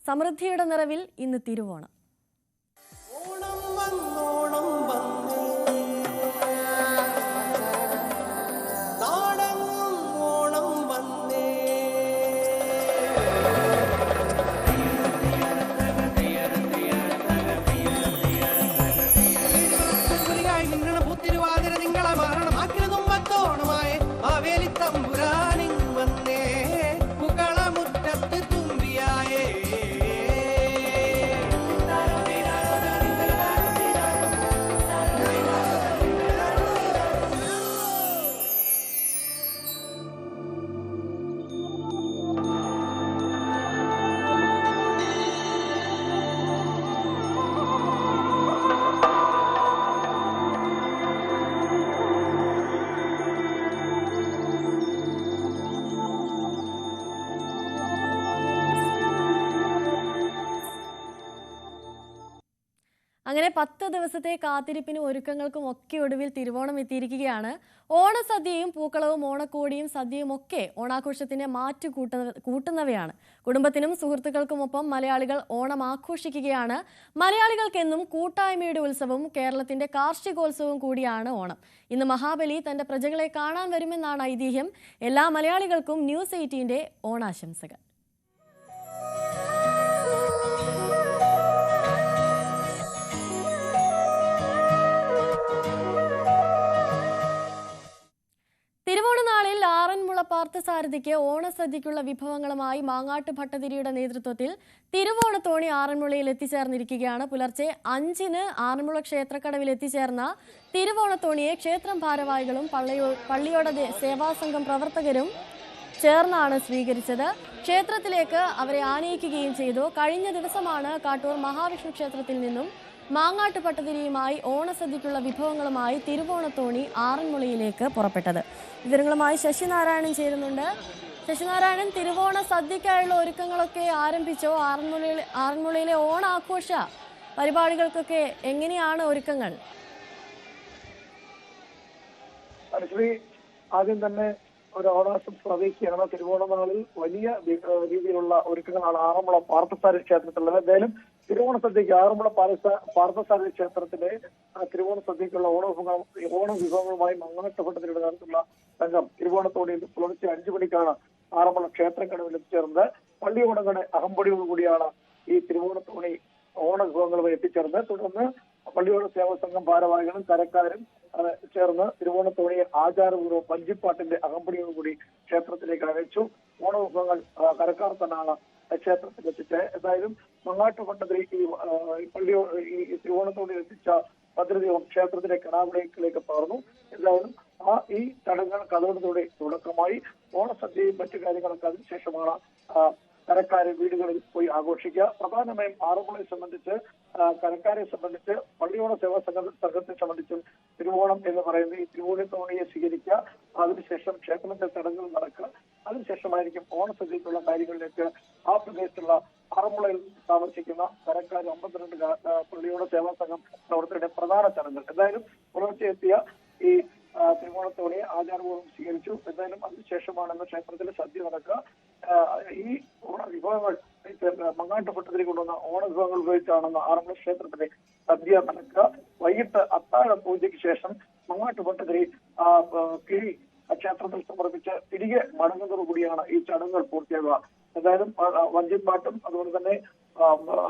സമൃദ്ധിയുടെ നിറവിൽ ഇന്ന് തിരുവോണം. അങ്ങനെ 10 ദിവസത്തെ കാത്തിരിപ്പിനും ഒരുക്കങ്ങൾക്കും ഒക്കെ ഒടുവിൽ തിരുവോണം എത്തിയിരിക്കുകയാണ്. ഓണസദ്യയും പൂക്കളവും ഓണക്കോടിയും സദ്യയും ഒക്കെ ഓണാഘോഷത്തിന്റെ മാറ്റു കൂട്ടുന്നവയാണ്. കുടുംബത്തിനും സുഹൃത്തുക്കൾക്കുമൊപ്പം മലയാളികൾ ഓണം ആഘോഷിക്കുകയാണ്. മലയാളികൾക്കെന്നും കൂട്ടായ്മയുടെ ഉത്സവവും കേരളത്തിന്റെ കാർഷികോത്സവവും കൂടിയാണ് ഓണം. ഇന്ന് മഹാബലി തന്റെ പ്രജകളെ കാണാൻ വരുമെന്നാണ് ഐതിഹ്യം. എല്ലാ മലയാളികൾക്കും ന്യൂസ് 18ന്റെ ഓണാശംസകൾ. തിരുവോണനാളിൽ ആറന്മുള പാർത്ഥസാരഥിക്ക് ഓണസദ്യയ്ക്കുള്ള വിഭവങ്ങളുമായി മാങ്ങാട്ട് ഭട്ടതിരിയുടെ നേതൃത്വത്തിൽ തിരുവോണത്തോണി ആറന്മുളയിൽ എത്തിച്ചേർന്നിരിക്കുകയാണ്. പുലർച്ചെ 5-ന് ആറന്മുള ക്ഷേത്രക്കടവിൽ എത്തിച്ചേർന്ന തിരുവോണത്തോണിയെ ക്ഷേത്രം ഭാരവാഹികളും പള്ളിയോട സേവാസംഘം പ്രവർത്തകരും ചേർന്നാണ് സ്വീകരിച്ചത്. ക്ഷേത്രത്തിലേക്ക് അവരെ ആനയിക്കുകയും ചെയ്തു. കഴിഞ്ഞ ദിവസമാണ് കാട്ടൂർ മഹാവിഷ്ണു ക്ഷേത്രത്തിൽ നിന്നും മാങ്ങാട്ട് ഭട്ടതിരിയുമായി ഓണസദ്യക്കുള്ള വിഭവങ്ങളുമായി തിരുവോണത്തോണി ആറന്മുളയിലേക്ക് പുറപ്പെട്ടത്. വിവരങ്ങളുമായി ശശിനാരായണൻ ചേരുന്നുണ്ട്. ശശിനാരായണൻ, തിരുവോണ സദ്യക്കായുള്ള ഒരുക്കങ്ങളൊക്കെ ആരംഭിച്ചോ? ആറന്മുളയിലെ ഓണാഘോഷ പരിപാടികൾക്കൊക്കെ എങ്ങനെയാണ് ഒരുക്കങ്ങൾ? ആദ്യം തന്നെ ഒരു ഓണാശംസ അറിയിക്കുകയാണ്. തിരുവോണ നാളിൽ വലിയ രീതിയിലുള്ള ഒരുക്കങ്ങളാണ് ആറന്മുള പാർത്ഥസാരഥി ക്ഷേത്രത്തിലുള്ളത്. എന്തായാലും തിരുവോണ സദ്യക്ക് ആറന്മുള പാർത്ഥസാരഥി ക്ഷേത്രത്തിലെ തിരുവോണ സദ്യക്കുള്ള ഓണ വിഭവങ്ങളുമായി മാങ്ങാട്ട് ഭട്ടതിരിയുടെ നേതൃത്വത്തിലുള്ള സംഘം തിരുവോണത്തോണിയിൽ പുലർച്ചെ 5 മണിക്കാണ് ആറന്മുള ക്ഷേത്രക്കടവിൽ എത്തിച്ചേർന്നത്. പള്ളിയോടങ്ങളുടെ അകമ്പടിയോടുകൂടിയാണ് ഈ തിരുവോണത്തോണി ഓണ വിഭവങ്ങളുമായി എത്തിച്ചേർന്നത്. തുടർന്ന് പള്ളിയോട സേവാ സംഘം ഭാരവാഹികളും കരക്കാരും ചേർന്ന് തിരുവോണത്തോണിയെ ആചാരപൂർവ്വം വഞ്ചിപ്പാട്ടിന്റെ അകമ്പടിയോടുകൂടി ക്ഷേത്രത്തിലേക്ക് അയച്ചു. ഓണവിഭവങ്ങൾ കരക്കാർ തന്നെയാണ് ക്ഷേത്രത്തിൽ എത്തിച്ചത്. എന്തായാലും മാങ്ങാട്ട് ഭട്ടതിരി ഈ തിരുവോണത്തോണിയിൽ എത്തിച്ച ഭദ്രദീപം ക്ഷേത്രത്തിലെ കടാവിളക്കിലേക്ക് പകർന്നു. എന്തായാലും ഈ ചടങ്ങുകൾ കഥയോടുകൂടി തുടക്കമായി. ഓണസദ്യയും മറ്റു കാര്യങ്ങളൊക്കെ അതിനുശേഷമാണ് കരക്കാരെ വീടുകളിൽ പോയി ആഘോഷിക്കുക. പ്രധാനമായും ആറന്മുളയെ സംബന്ധിച്ച്, കരക്കാരെ സംബന്ധിച്ച്, പള്ളിയോണ സേവാ സംഘത്തെ സംബന്ധിച്ചും തിരുവോണം എന്ന് പറയുന്നത് ഈ തിരുവോണത്തോണിയെ സ്വീകരിക്കുക, അതിനുശേഷം ക്ഷേത്രത്തിന്റെ ചടങ്ങുകൾ നടക്കുക, അതിനുശേഷമായിരിക്കും ഓണസദ്യക്കുള്ള കാര്യങ്ങളിലേക്ക് ആ പ്രദേശത്തുള്ള ആറന്മുളയിൽ താമസിക്കുന്ന കരക്കാർ 52 പള്ളിയോണ സേവാ സംഘം പ്രവർത്തകരുടെ പ്രധാന ചടങ്ങുകൾ. എന്തായാലും പുലർച്ചെ എത്തിയ ഈ തിരുവോണത്തോണിയെ ആചാരപൂർവ്വം സ്വീകരിച്ചു. എന്തായാലും അതിനുശേഷമാണ് ക്ഷേത്രത്തിലെ സദ്യ നടക്കുക. ഈ ഓണവിഭവങ്ങൾ മാങ്ങാട്ട് ഭട്ടതിരി കൊണ്ടുവന്ന ഓണവിഭവങ്ങൾ ഉപയോഗിച്ചാണെന്ന് ആറന്മുള ക്ഷേത്രത്തിലെ സദ്യ നടക്കുക. വൈകിട്ട് അത്താഴ പൂജയ്ക്ക് ശേഷം മാങ്ങാട്ട് ഭട്ടതിരി കിഴി ക്ഷേത്രത്തിൽ സമർപ്പിച്ച് തിരികെ മടങ്ങുന്നതോടുകൂടിയാണ് ഈ ചടങ്ങുകൾ പൂർത്തിയാകുക. എന്തായാലും വഞ്ചിപ്പാട്ടും അതുപോലെ തന്നെ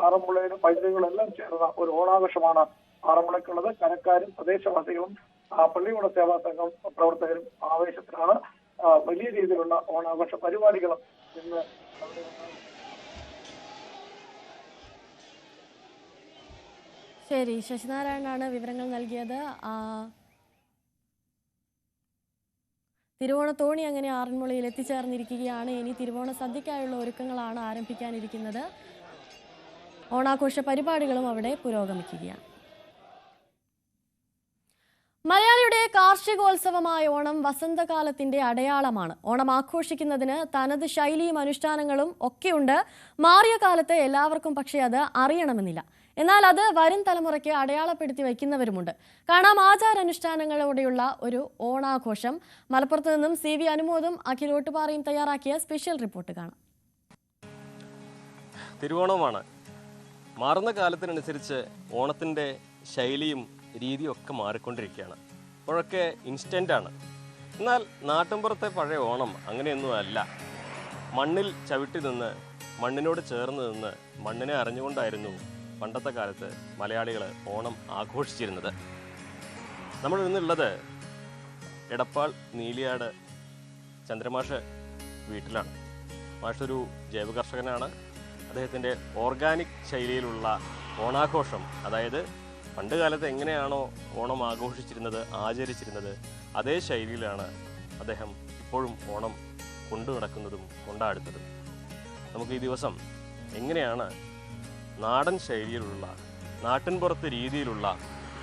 ആറന്മുളയിലും പൈതൃകങ്ങളും എല്ലാം ചേർന്ന ഒരു ഓണാഘോഷമാണ് ആറന്മുളയ്ക്കുള്ളത്. കരക്കാരും പ്രദേശവാസികളും പള്ളിയോട സേവാ സംഘം പ്രവർത്തകരും ആവേശത്തിലാണ്. വലിയ രീതിയിലുള്ള ഓണാഘോഷ പരിപാടികളും ഇന്ന്. ശരി, ശശിനാരായണനാണ് വിവരങ്ങൾ നൽകിയത്. തിരുവോണത്തോണി അങ്ങനെ ആറന്മുളയിൽ എത്തിച്ചേർന്നിരിക്കുകയാണ്. ഇനി തിരുവോണ സദ്യക്കായുള്ള ഒരുക്കങ്ങളാണ് ആരംഭിക്കാനിരിക്കുന്നത്. ഓണാഘോഷ പരിപാടികളും അവിടെ പുരോഗമിക്കുകയാണ്. മലയാളിയുടെ കാർഷികോത്സവമായ ഓണം വസന്തകാലത്തിന്റെ അടയാളമാണ്. ഓണം ആഘോഷിക്കുന്നതിന് തനത് ശൈലിയും അനുഷ്ഠാനങ്ങളും ഒക്കെയുണ്ട്. മാറിയ കാലത്ത് എല്ലാവർക്കും പക്ഷേ അത് അറിയണമെന്നില്ല. എന്നാൽ അത് വരും തലമുറയ്ക്ക് അടയാളപ്പെടുത്തി വയ്ക്കുന്നവരുമുണ്ട്. കാണാം ആചാരാനുഷ്ഠാനങ്ങളോടെയുള്ള ഒരു ഓണാഘോഷം. മലപ്പുറത്ത് നിന്നും CV അനുമോദും അഖിലോട്ടുപാറയും തയ്യാറാക്കിയ സ്പെഷ്യൽ റിപ്പോർട്ട് കാണാം. തിരുവോണമാണ്. മാറുന്ന കാലത്തിനനുസരിച്ച് ഓണത്തിൻ്റെ ശൈലിയും രീതിയും ഒക്കെ മാറിക്കൊണ്ടിരിക്കുകയാണ്. അപ്പോഴൊക്കെ ഇൻസ്റ്റൻ്റാണ്. എന്നാൽ നാട്ടിൻപുറത്തെ പഴയ ഓണം അങ്ങനെയൊന്നും അല്ല. മണ്ണിൽ ചവിട്ടി നിന്ന്, മണ്ണിനോട് ചേർന്ന് നിന്ന്, മണ്ണിനെ അറിഞ്ഞുകൊണ്ടായിരുന്നു പണ്ടത്തെ കാലത്ത് മലയാളികൾ ഓണം ആഘോഷിച്ചിരുന്നത്. നമ്മൾ ഇന്നുള്ളത് എടപ്പാൾ നീലിയാട് ചന്ദ്രമാഷ് വീട്ടിലാണ്. മാഷൊരു ജൈവ കർഷകനാണ്. അദ്ദേഹത്തിൻ്റെ ഓർഗാനിക് ശൈലിയിലുള്ള ഓണാഘോഷം, അതായത് പണ്ട് കാലത്ത് എങ്ങനെയാണോ ഓണം ആഘോഷിച്ചിരുന്നത്, ആചരിച്ചിരുന്നത്, അതേ ശൈലിയിലാണ് അദ്ദേഹം ഇപ്പോഴും ഓണം കൊണ്ടു നടക്കുന്നതും കൊണ്ടാടുന്നതും. നമുക്ക് ഈ ദിവസം എങ്ങനെയാണ് നാടൻ ശൈലിയിലുള്ള, നാട്ടിൻപുറത്ത് രീതിയിലുള്ള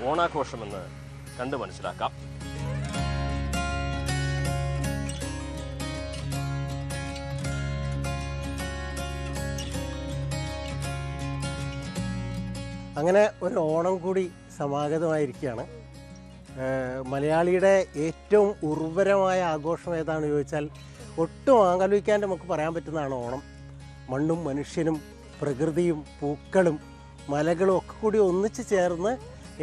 ഓണാഘോഷമെന്ന് കണ്ടു മനസ്സിലാക്കാം. അങ്ങനെ ഒരു ഓണം കൂടി സമാഗതമായിരിക്കുകയാണ്. മലയാളിയുടെ ഏറ്റവും ഉർവരമായ ആഘോഷം ഏതാണെന്ന് ചോദിച്ചാൽ ഒട്ടും ആലോചിക്കാൻ നമുക്ക് പറയാൻ പറ്റുന്നതാണ് ഓണം. മണ്ണും മനുഷ്യനും പ്രകൃതിയും പൂക്കളും മലകളും ഒക്കെ കൂടി ഒന്നിച്ച് ചേർന്ന്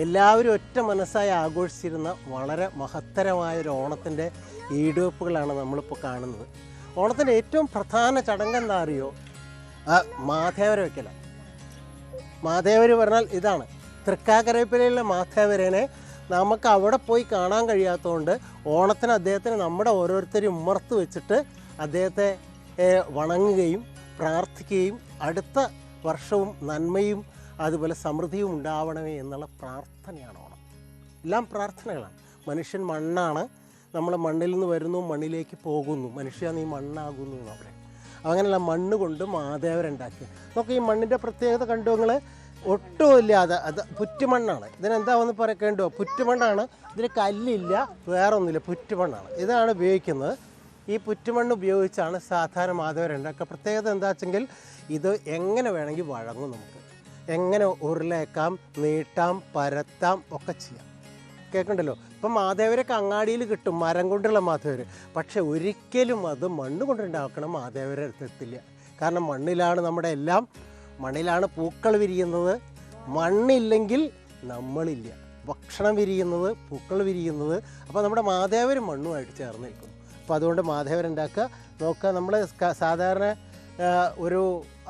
എല്ലാവരും ഒറ്റ മനസ്സായി ആഘോഷിച്ചിരുന്ന വളരെ മഹത്തരമായൊരു ഓണത്തിൻ്റെ ഈടുവെപ്പുകളാണ് നമ്മളിപ്പോൾ കാണുന്നത്. ഓണത്തിൻ്റെ ഏറ്റവും പ്രധാന ചടങ്ങ് എന്താ അറിയോ? മാതേവര വയ്ക്കലാണ്. മാതേവര് പറഞ്ഞാൽ ഇതാണ്. തൃക്കാക്കരപ്പള്ളിയിലെ മാതേവരനെ നമുക്ക് അവിടെ പോയി കാണാൻ കഴിയാത്തതുകൊണ്ട് ഓണത്തിന് അദ്ദേഹത്തിന് നമ്മുടെ ഓരോരുത്തരും ഉമ്മർത്ത് വെച്ചിട്ട് അദ്ദേഹത്തെ വണങ്ങുകയും പ്രാർത്ഥിക്കുകയും അടുത്ത വർഷവും നന്മയും അതുപോലെ സമൃദ്ധിയും ഉണ്ടാവണമേ എന്നുള്ള പ്രാർത്ഥനയാണ് ഓണം. എല്ലാം പ്രാർത്ഥനകളാണ്. മനുഷ്യൻ മണ്ണാണ്. നമ്മൾ മണ്ണിൽ നിന്ന് വരുന്നു, മണ്ണിലേക്ക് പോകുന്നു. മനുഷ്യ നീ മണ്ണാകുന്നു എന്ന് പറയും. അങ്ങനെയുള്ള മണ്ണ് കൊണ്ട് മാതേവരുണ്ടാക്കി. നമുക്ക് ഈ മണ്ണിൻ്റെ പ്രത്യേകത കണ്ടു. നിങ്ങൾ ഒട്ടുമില്ലാതെ അത് പുറ്റുമണ്ണാണ്. ഇതിനെന്താ വന്ന് പറയേണ്ടോ? പുറ്റുമണ്ണാണ്. ഇതിന് കല്ലില്ല, വേറൊന്നുമില്ല, പുറ്റുമണ്ണാണ്. ഇതാണ് ഉപയോഗിക്കുന്നത്. ഈ പുറ്റുമണ്ണ് ഉപയോഗിച്ചാണ് സാധാരണ മാതേവരുണ്ടാക്കുക. പ്രത്യേകത എന്താ വെച്ചെങ്കിൽ ഇത് എങ്ങനെ വേണമെങ്കിൽ വഴങ്ങും. നമുക്ക് എങ്ങനെ ഉരുളേക്കാം, നീട്ടാം, പരത്താം ഒക്കെ ചെയ്യാം. കേൾക്കണ്ടല്ലോ. ഇപ്പം മാതേവരൊക്കെ അങ്ങാടിയിൽ കിട്ടും, മരം കൊണ്ടുള്ള മാതേവര്. പക്ഷെ ഒരിക്കലും അത് മണ്ണ് കൊണ്ടുണ്ടാക്കണം മാതേവരെ എടുത്തെത്തില്ല. കാരണം മണ്ണിലാണ് നമ്മുടെ എല്ലാം. മണ്ണിലാണ് പൂക്കൾ വിരിയുന്നത്. മണ്ണില്ലെങ്കിൽ നമ്മളില്ല. ഭക്ഷണം വിരിയുന്നത്, പൂക്കൾ വിരിയുന്നത്. അപ്പോൾ നമ്മുടെ മാതേവര് മണ്ണുമായിട്ട് ചേർന്ന് നിൽക്കുന്നു. അപ്പോൾ അതുകൊണ്ട് മാതേവരുണ്ടാക്കുക. നോക്കുക, നമ്മൾ സാധാരണ ഒരു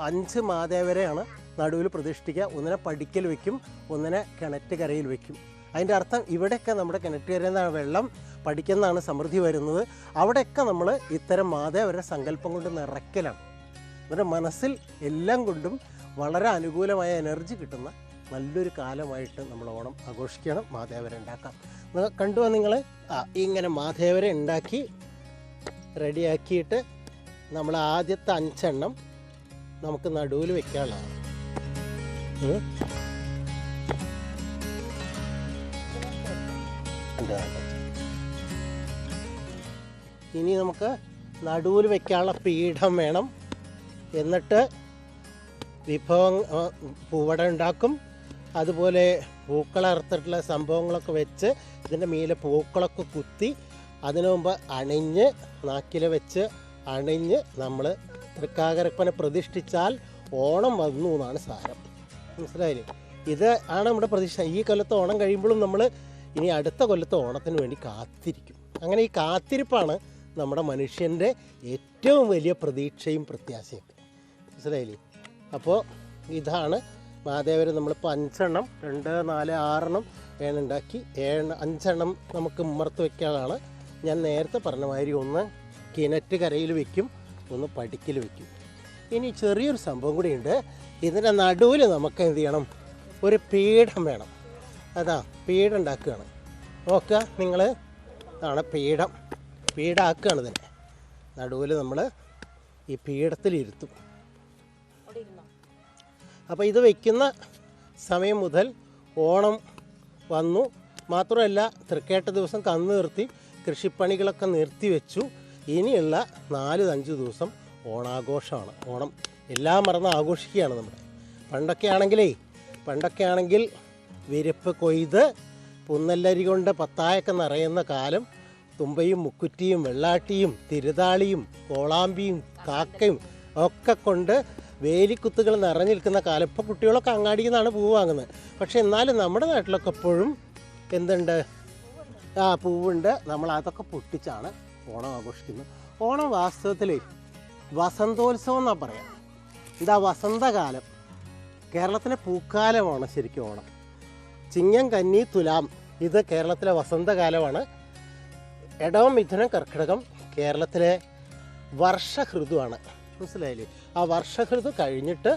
5 മാതേവരെയാണ് നടുവിൽ പ്രതിഷ്ഠിക്കുക. ഒന്നിനെ പടിക്കൽ വയ്ക്കും, ഒന്നിനെ കിണറ്റുകരയിൽ വയ്ക്കും. അതിൻ്റെ അർത്ഥം ഇവിടെയൊക്കെ നമ്മുടെ കിണറ്റുകരയിൽ നിന്നാണ് വെള്ളം, പഠിക്കുന്നതാണ് സമൃദ്ധി വരുന്നത്. അവിടെയൊക്കെ നമ്മൾ ഇത്തരം മാതേവരുടെ സങ്കല്പം കൊണ്ട് നിറയ്ക്കലാണ്. നമ്മുടെ മനസ്സിൽ എല്ലാം കൊണ്ടും വളരെ അനുകൂലമായ എനർജി കിട്ടുന്ന നല്ലൊരു കാലമായിട്ട് നമ്മൾ ഓണം ആഘോഷിക്കണം. മാതേവരെ ഉണ്ടാക്കാം. കണ്ടുവാ നിങ്ങൾ ഇങ്ങനെ മാതേവരെ ഉണ്ടാക്കി റെഡിയാക്കിയിട്ട് നമ്മൾ ആദ്യത്തെ 5 എണ്ണം നമുക്ക് നടുവിൽ വെക്കാനുള്ളതാണ്. ഇനി നമുക്ക് നടുവിൽ വെക്കാനുള്ള പീഠം വേണം. എന്നിട്ട് പൂവട ഉണ്ടാക്കും. അതുപോലെ പൂക്കളറുത്തിട്ടുള്ള സംഭവങ്ങളൊക്കെ വെച്ച് ഇതിൻ്റെ മീലെ പൂക്കളൊക്കെ കുത്തി അതിനു മുമ്പ് അണിഞ്ഞ് നാക്കിൽ വെച്ച് അണിഞ്ഞ് നമ്മൾ തൃക്കാക്കരപ്പനെ പ്രതിഷ്ഠിച്ചാൽ ഓണം വന്നു എന്നാണ് സാരം. മനസ്സിലായില്ലേ? ഇത് ആണ് നമ്മുടെ പ്രതീക്ഷ. ഈ കൊല്ലത്തെ ഓണം കഴിയുമ്പോഴും നമ്മൾ ഇനി അടുത്ത കൊല്ലത്തെ ഓണത്തിന് വേണ്ടി കാത്തിരിക്കും. അങ്ങനെ ഈ കാത്തിരിപ്പാണ് നമ്മുടെ മനുഷ്യൻ്റെ ഏറ്റവും വലിയ പ്രതീക്ഷയും പ്രത്യാശയൊക്കെ. മനസ്സിലായില്ലേ? അപ്പോൾ ഇതാണ് മാതേവർ. നമ്മളിപ്പോൾ 5 എണ്ണം 2, 4, 6 എണ്ണം ഉണ്ടാക്കി 5 എണ്ണം നമുക്ക് ഉമ്മർത്ത് വയ്ക്കാനാണ്. ഞാൻ നേരത്തെ പറഞ്ഞ മാതിരി ഒന്ന് കിണറ്റ് കരയിൽ വയ്ക്കും, ഒന്ന് പടിക്കൽ വയ്ക്കും. ഇനി ചെറിയൊരു സംഭവം കൂടിയുണ്ട്. ഇതിൻ്റെ നടുവിൽ നമുക്ക് എന്ത് ചെയ്യണം? ഒരു പീഠം വേണം. അതാ പീഠം ഉണ്ടാക്കുകയാണ്. നോക്കുക നിങ്ങൾ, ആണ് പീഠം. പീഠാക്കുകയാണ് ഇതിനെ. നടുവിൽ നമ്മൾ ഈ പീഠത്തിലിരുത്തും. അപ്പോൾ ഇത് വയ്ക്കുന്ന സമയം മുതൽ ഓണം വന്നു. മാത്രമല്ല തൃക്കേട്ട ദിവസം കന്ന് നിർത്തി കൃഷിപ്പണികളൊക്കെ നിർത്തി വെച്ചു. ഇനിയുള്ള 4-5 ദിവസം ഓണാഘോഷമാണ്. ഓണം എല്ലാം മറന്ന് ആഘോഷിക്കുകയാണ് നമ്മൾ. പണ്ടൊക്കെ ആണെങ്കിൽ വിരിപ്പ് കൊയ്ത് പുന്നല്ലരി കൊണ്ട് പത്തായൊക്കെ നിറയുന്ന കാലം. തുമ്പയും മുക്കുറ്റിയും വെള്ളാട്ടിയും തിരുതാളിയും കോളാമ്പിയും കാക്കയും ഒക്കെ കൊണ്ട് വേലിക്കുത്തുകൾ നിറഞ്ഞു നിൽക്കുന്ന കാലം. ഇപ്പോൾ കുട്ടികളൊക്കെ അങ്ങാടിയിൽ നിന്നാണ് പൂവ് വാങ്ങുന്നത്. പക്ഷേ എന്നാലും നമ്മുടെ നാട്ടിലൊക്കെ എപ്പോഴും എന്തുണ്ട്, പൂവുണ്ട്. നമ്മൾ അതൊക്കെ പൊട്ടിച്ചാണ് ഓണം ആഘോഷിക്കുന്നത്. ഓണം വാസ്തവത്തിൽ വസന്തോത്സവം എന്നാണ് പറയാം. ഇതാ വസന്തകാലം, കേരളത്തിലെ പൂക്കാലമാണ് ശരിക്കും ഓണം. ചിങ്ങം, കന്നി, തുലാം ഇത് കേരളത്തിലെ വസന്തകാലമാണ്. ഇടവം, മിഥുനം, കർക്കിടകം കേരളത്തിലെ വർഷഹൃതുവാണ്. മനസ്സിലായില്ലേ? ആ വർഷഹൃതു കഴിഞ്ഞിട്ട്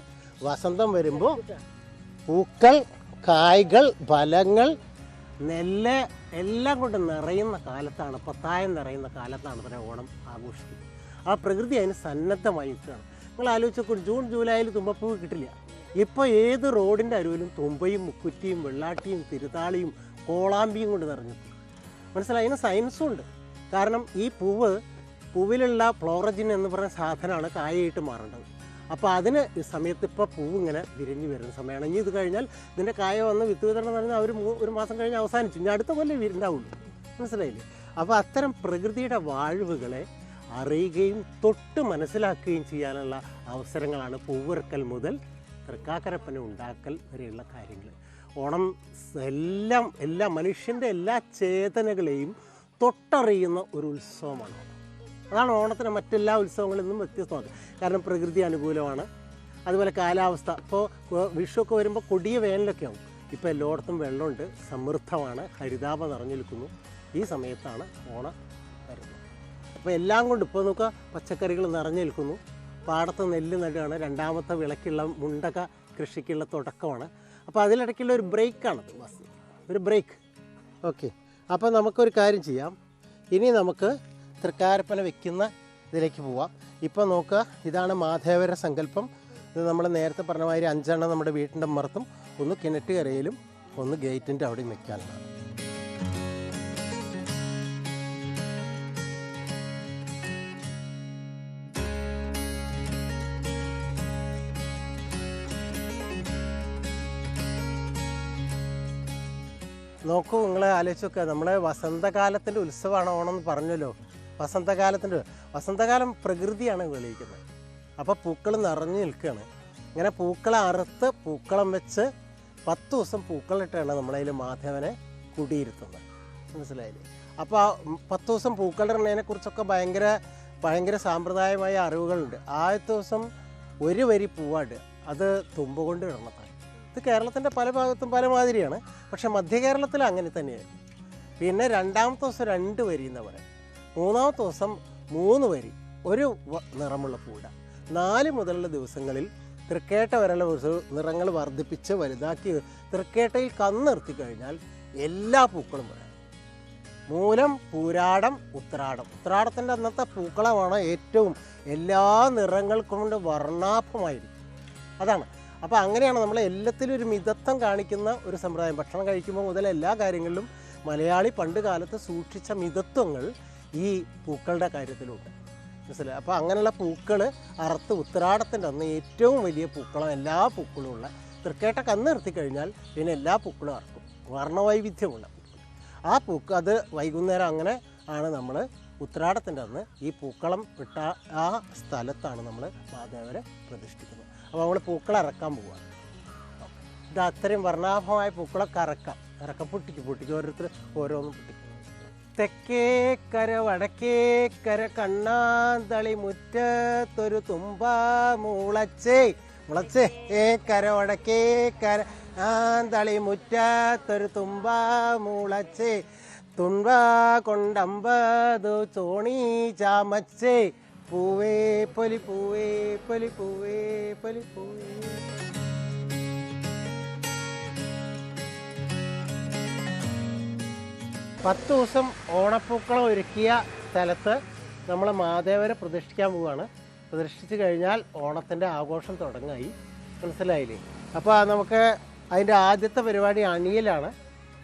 വസന്തം വരുമ്പോൾ പൂക്കൾ, കായ്കൾ, ഫലങ്ങൾ, നെല്ല് എല്ലാം കൊണ്ട് നിറയുന്ന കാലത്താണ്, പത്തായം നിറയുന്ന കാലത്താണ് പിന്നെ ഓണം ആഘോഷിക്കുന്നത്. ആ പ്രകൃതി അതിന് സന്നദ്ധമായി നിൽക്കുകയാണ്. നിങ്ങൾ ആലോചിച്ച് നോക്കൂ, ജൂൺ ജൂലൈയിൽ തുമ്പപ്പൂ കിട്ടില്ല. ഇപ്പോൾ ഏത് റോഡിൻ്റെ അരുവിലും തുമ്പയും മുക്കുറ്റിയും വെള്ളാട്ടിയും തിരുതാളിയും കോളാമ്പിയും കൊണ്ട് നിറഞ്ഞു. മനസ്സിലായി? അതിന് സയൻസും ഉണ്ട്. കാരണം ഈ പൂവിലുള്ള ഫ്ലോറജിൻ എന്ന് പറയുന്ന സാധനമാണ് കായായിട്ട് മാറേണ്ടത്. അപ്പോൾ അതിന് ഈ സമയത്ത് ഇപ്പോൾ പൂവ് ഇങ്ങനെ വിരിഞ്ഞ് വരുന്ന സമയമാണ്. ഇനി ഇത് കഴിഞ്ഞാൽ ഇതിൻ്റെ കായ വന്ന് വിത്ത് വിതരണം എന്ന് പറഞ്ഞാൽ ഒരു മാസം കഴിഞ്ഞ് അവസാനിച്ചു. ഇനി അടുത്ത കൊല്ലം ഉണ്ടാവുള്ളൂ. മനസ്സിലായില്ലേ? അപ്പോൾ അത്തരം പ്രകൃതിയുടെ വാഴ്വുകളെ അറിയുകയും തൊട്ട് മനസ്സിലാക്കുകയും ചെയ്യാനുള്ള അവസരങ്ങളാണ് പൂവിറക്കൽ മുതൽ തൃക്കാക്കരപ്പന ഉണ്ടാക്കൽ വരെയുള്ള കാര്യങ്ങൾ. ഓണം എല്ലാ മനുഷ്യൻ്റെ എല്ലാ ചേതനകളെയും തൊട്ടറിയുന്ന ഒരു ഉത്സവമാണ്. അതാണ് ഓണത്തിന് മറ്റെല്ലാ ഉത്സവങ്ങളിൽ നിന്നും വ്യത്യസ്തമാക്കുക. കാരണം പ്രകൃതി അനുകൂലമാണ്. അതുപോലെ കാലാവസ്ഥ. ഇപ്പോൾ വിഷുവൊക്കെ വരുമ്പോൾ കൊടിയ വേനലൊക്കെ ആവും. ഇപ്പോൾ എല്ലായിടത്തും വെള്ളമുണ്ട്, സമൃദ്ധമാണ്, ഹരിതാപം നിറഞ്ഞു നിൽക്കുന്നു. ഈ സമയത്താണ് ഓണം വരുന്നത്. അപ്പോൾ എല്ലാം കൊണ്ട് ഇപ്പോൾ നോക്കുക, പച്ചക്കറികൾ നിറഞ്ഞു നിൽക്കുന്നു. പാടത്ത് നെല്ല് നടുകയാണ്. രണ്ടാമത്തെ വിളക്കുള്ള മുണ്ടക കൃഷിക്കുള്ള തുടക്കമാണ്. അപ്പോൾ അതിലിടയ്ക്കുള്ള ഒരു ബ്രേക്കാണ് ഒരു ബ്രേക്ക്. ഓക്കെ, അപ്പോൾ നമുക്കൊരു കാര്യം ചെയ്യാം. ഇനി നമുക്ക് തൃക്കാരപ്പന വെക്കുന്ന ഇതിലേക്ക് പോവാം. ഇപ്പോൾ നോക്കുക, ഇതാണ് മാധേവര സങ്കല്പം. ഇത് നമ്മൾ നേരത്തെ പറഞ്ഞ മാതിരി 5 എണ്ണം നമ്മുടെ വീട്ടിൻ്റെ പുറത്തും, ഒന്ന് കിണറ്റുകരയിലും, ഒന്ന് ഗേറ്റിൻ്റെ അവിടെയും വെക്കാനുള്ളതാണ്. നോക്കൂ, നിങ്ങൾ ആലോചിച്ച് നോക്കുക, നമ്മളെ വസന്തകാലത്തിൻ്റെ ഉത്സവമാണ് ഓണം എന്ന് പറഞ്ഞല്ലോ. വസന്തകാലം പ്രകൃതിയാണ് വെളിയിക്കുന്നത്. അപ്പോൾ പൂക്കൾ നിറഞ്ഞു നിൽക്കുകയാണ്. ഇങ്ങനെ പൂക്കളെ അറുത്ത് പൂക്കളം വെച്ച് 10 ദിവസം പൂക്കളിട്ടാണ് നമ്മളതിൽ മാധവനെ കുടിയിരുത്തുന്നത്. മനസ്സിലായില്ലേ? അപ്പോൾ 10 ദിവസം പൂക്കളിടുന്നതിനെ കുറിച്ചൊക്കെ ഭയങ്കര സാമ്പ്രദായമായ അറിവുകളുണ്ട്. ആദ്യത്തെ ദിവസം ഒരു വരി പൂവാടുക, അത് തുമ്പ് കൊണ്ട് ഇടണതാണ്. ഇത് കേരളത്തിൻ്റെ പല ഭാഗത്തും പല മാതിരിയാണ്. പക്ഷേ മധ്യ കേരളത്തിൽ അങ്ങനെ തന്നെയായിരുന്നു. പിന്നെ രണ്ടാമത്തെ ദിവസം 2 വരി എന്ന് പറയും. മൂന്നാമത്തെ ദിവസം 3 വരി ഒരു നിറമുള്ള പൂട. 4 മുതലുള്ള ദിവസങ്ങളിൽ തൃക്കേട്ട വരെയുള്ള നിറങ്ങൾ വർദ്ധിപ്പിച്ച് വലുതാക്കി തൃക്കേട്ടയിൽ കന്നിർത്തി കഴിഞ്ഞാൽ എല്ലാ പൂക്കളും വരാം. മൂലം, പൂരാടം, ഉത്രാടത്തിൻ്റെ അന്നത്തെ പൂക്കളമാണ് ഏറ്റവും എല്ലാ നിറങ്ങൾ കൊണ്ട് വർണ്ണാഭമായിരിക്കും. അതാണ്. അപ്പോൾ അങ്ങനെയാണ് നമ്മൾ എല്ലാത്തിലും ഒരു മിതത്വം കാണിക്കുന്ന ഒരു സമ്പ്രദായം. ഭക്ഷണം കഴിക്കുമ്പോൾ മുതൽ എല്ലാ കാര്യങ്ങളിലും മലയാളി പണ്ട് കാലത്ത് സൂക്ഷിച്ച മിതത്വങ്ങൾ ഈ പൂക്കളുടെ കാര്യത്തിലുണ്ട്. മനസ്സിലായി? അപ്പോൾ അങ്ങനെയുള്ള പൂക്കൾ അറുത്ത് ഉത്രാടത്തിൻ്റെ അന്ന് ഏറ്റവും വലിയ പൂക്കളം എല്ലാ പൂക്കളും ഉള്ള തൃക്കേട്ട കന്ന് നിർത്തി കഴിഞ്ഞാൽ പിന്നെ എല്ലാ പൂക്കളും അറക്കും. വർണ്ണവൈവിധ്യമുള്ള പൂക്കൾ. ആ പൂക്ക് അത് വൈകുന്നേരം അങ്ങനെ ആണ് നമ്മൾ ഉത്രാടത്തിൻ്റെ അന്ന് ഈ പൂക്കളം ഇട്ട ആ സ്ഥലത്താണ് നമ്മൾ മാധവരെ പ്രതിഷ്ഠിക്കുന്നത്. അപ്പോൾ നമ്മൾ പൂക്കളെ ഇറക്കാൻ പോവുകയാണ്. ഇത് അത്രയും വർണ്ണാഭമായ പൂക്കളൊക്കെ ഇറക്കം പൊട്ടിക്ക് ഓരോരുത്തർ ഓരോന്നും പൊട്ടിക്കും. തെക്കേക്കര വടക്കേക്കര കണ്ണാന്തളി മുറ്റത്തൊരു തുമ്പ മുളച്ചേ കര വടക്കേക്കര ആന്തളി മുറ്റത്തൊരു തുമ്പ മുളച്ചേ തുമ്പ കൊണ്ടമ്പതു ചോണി ചാമച്ചേ പൂവേ പൊലി പൂവേ പൊലി പൂവേ പൊലി പൂവേ. പത്ത് ദിവസം ഓണപ്പൂക്കളം ഒരുക്കിയ സ്ഥലത്ത് നമ്മൾ മാധേവരെ പ്രതിഷ്ഠിക്കാൻ പോവുകയാണ്. പ്രതിഷ്ഠിച്ച് കഴിഞ്ഞാൽ ഓണത്തിൻ്റെ ആഘോഷം തുടങ്ങായി. മനസ്സിലായില്ലേ? അപ്പോൾ നമുക്ക് അതിൻ്റെ ആദ്യത്തെ പരിപാടി അണിയലാണ്.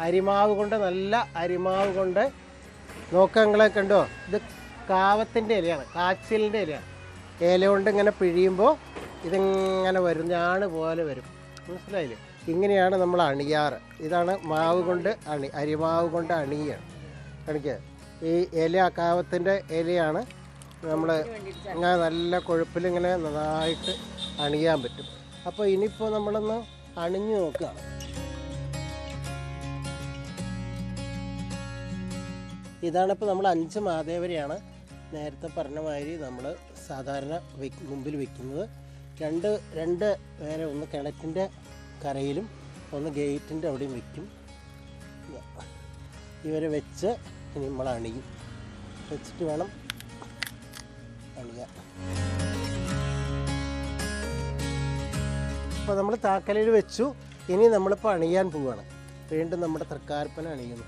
അരിമാവ് കൊണ്ട്, നല്ല അരിമാവ് കൊണ്ട് നോക്കുക. നിങ്ങളെ കണ്ടോ? ഇത് കാവത്തിൻ്റെ ഇലയാണ്, കാച്ചിലിൻ്റെ ഇലയാണ്. ഇല കൊണ്ട് ഇങ്ങനെ പിഴിയുമ്പോൾ ഇതിങ്ങനെ വരും, ഞാണ് പോലെ വരും. മനസ്സിലായില്ലേ? ഇങ്ങനെയാണ് നമ്മൾ അണിയാറ്. ഇതാണ് മാവ് കൊണ്ട് അരിമാവ് കൊണ്ട് അണിയാണ്. കാണിക്കുക, ഈ ഇല കാവത്തിൻ്റെ ഇലയാണ് നമ്മൾ ഇങ്ങനെ നല്ല കൊഴുപ്പിലിങ്ങനെ നന്നായിട്ട് അണിയാൻ പറ്റും. അപ്പോൾ ഇനിയിപ്പോൾ നമ്മളൊന്ന് അണിഞ്ഞു നോക്കുകയാണ്. ഇതാണിപ്പോൾ നമ്മൾ 5 മാതേവരെയാണ് നേരത്തെ പറഞ്ഞ മാതിരി നമ്മൾ സാധാരണ മുമ്പിൽ വയ്ക്കുന്നത്. രണ്ട് വേറെ, ഒന്ന് കിണറ്റിൻ്റെ കരയിലും ഒന്ന് ഗേറ്റിൻ്റെ അവിടെയും വയ്ക്കും. ഇവരെ വെച്ച് ഇനി നമ്മൾ അണിയും. വെച്ചിട്ട് വേണം അണിയാൻ. അപ്പോൾ നമ്മൾ താക്കലയിൽ വെച്ചു. ഇനി നമ്മളിപ്പോൾ അണിയാൻ പോവുകയാണ്. വീണ്ടും നമ്മുടെ തൃക്കാർപ്പന അണിയുന്നു.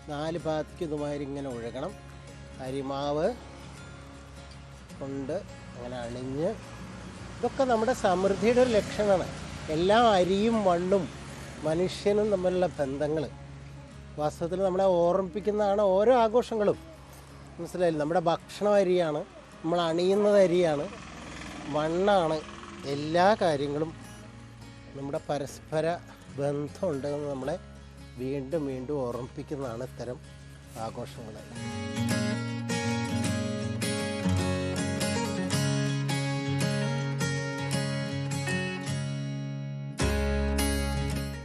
4 ഭാഗത്തേക്ക് ഇതുമാതിരി ഇങ്ങനെ ഒഴുകണം. അരിമാവ് കൊണ്ട് അങ്ങനെ അണിഞ്ഞ്, ഇതൊക്കെ നമ്മുടെ സമൃദ്ധിയുടെ ഒരു ലക്ഷണമാണ്. എല്ലാ അരിയും മണ്ണും മനുഷ്യനും തമ്മിലുള്ള ബന്ധങ്ങൾ വാസ്തവത്തിൽ നമ്മളെ ഓർമ്മിപ്പിക്കുന്നതാണ് ഓരോ ആഘോഷങ്ങളും. മനസ്സിലായില്ല? നമ്മുടെ ഭക്ഷണം അരിയാണ്, നമ്മൾ അണിയുന്നത് അരിയാണ്, മണ്ണാണ്. എല്ലാ കാര്യങ്ങളും നമ്മുടെ പരസ്പര ബന്ധമുണ്ടെന്ന് നമ്മളെ വീണ്ടും വീണ്ടും ഓർമ്മിപ്പിക്കുന്നതാണ് ഇത്തരം ആഘോഷങ്ങളെല്ലാം.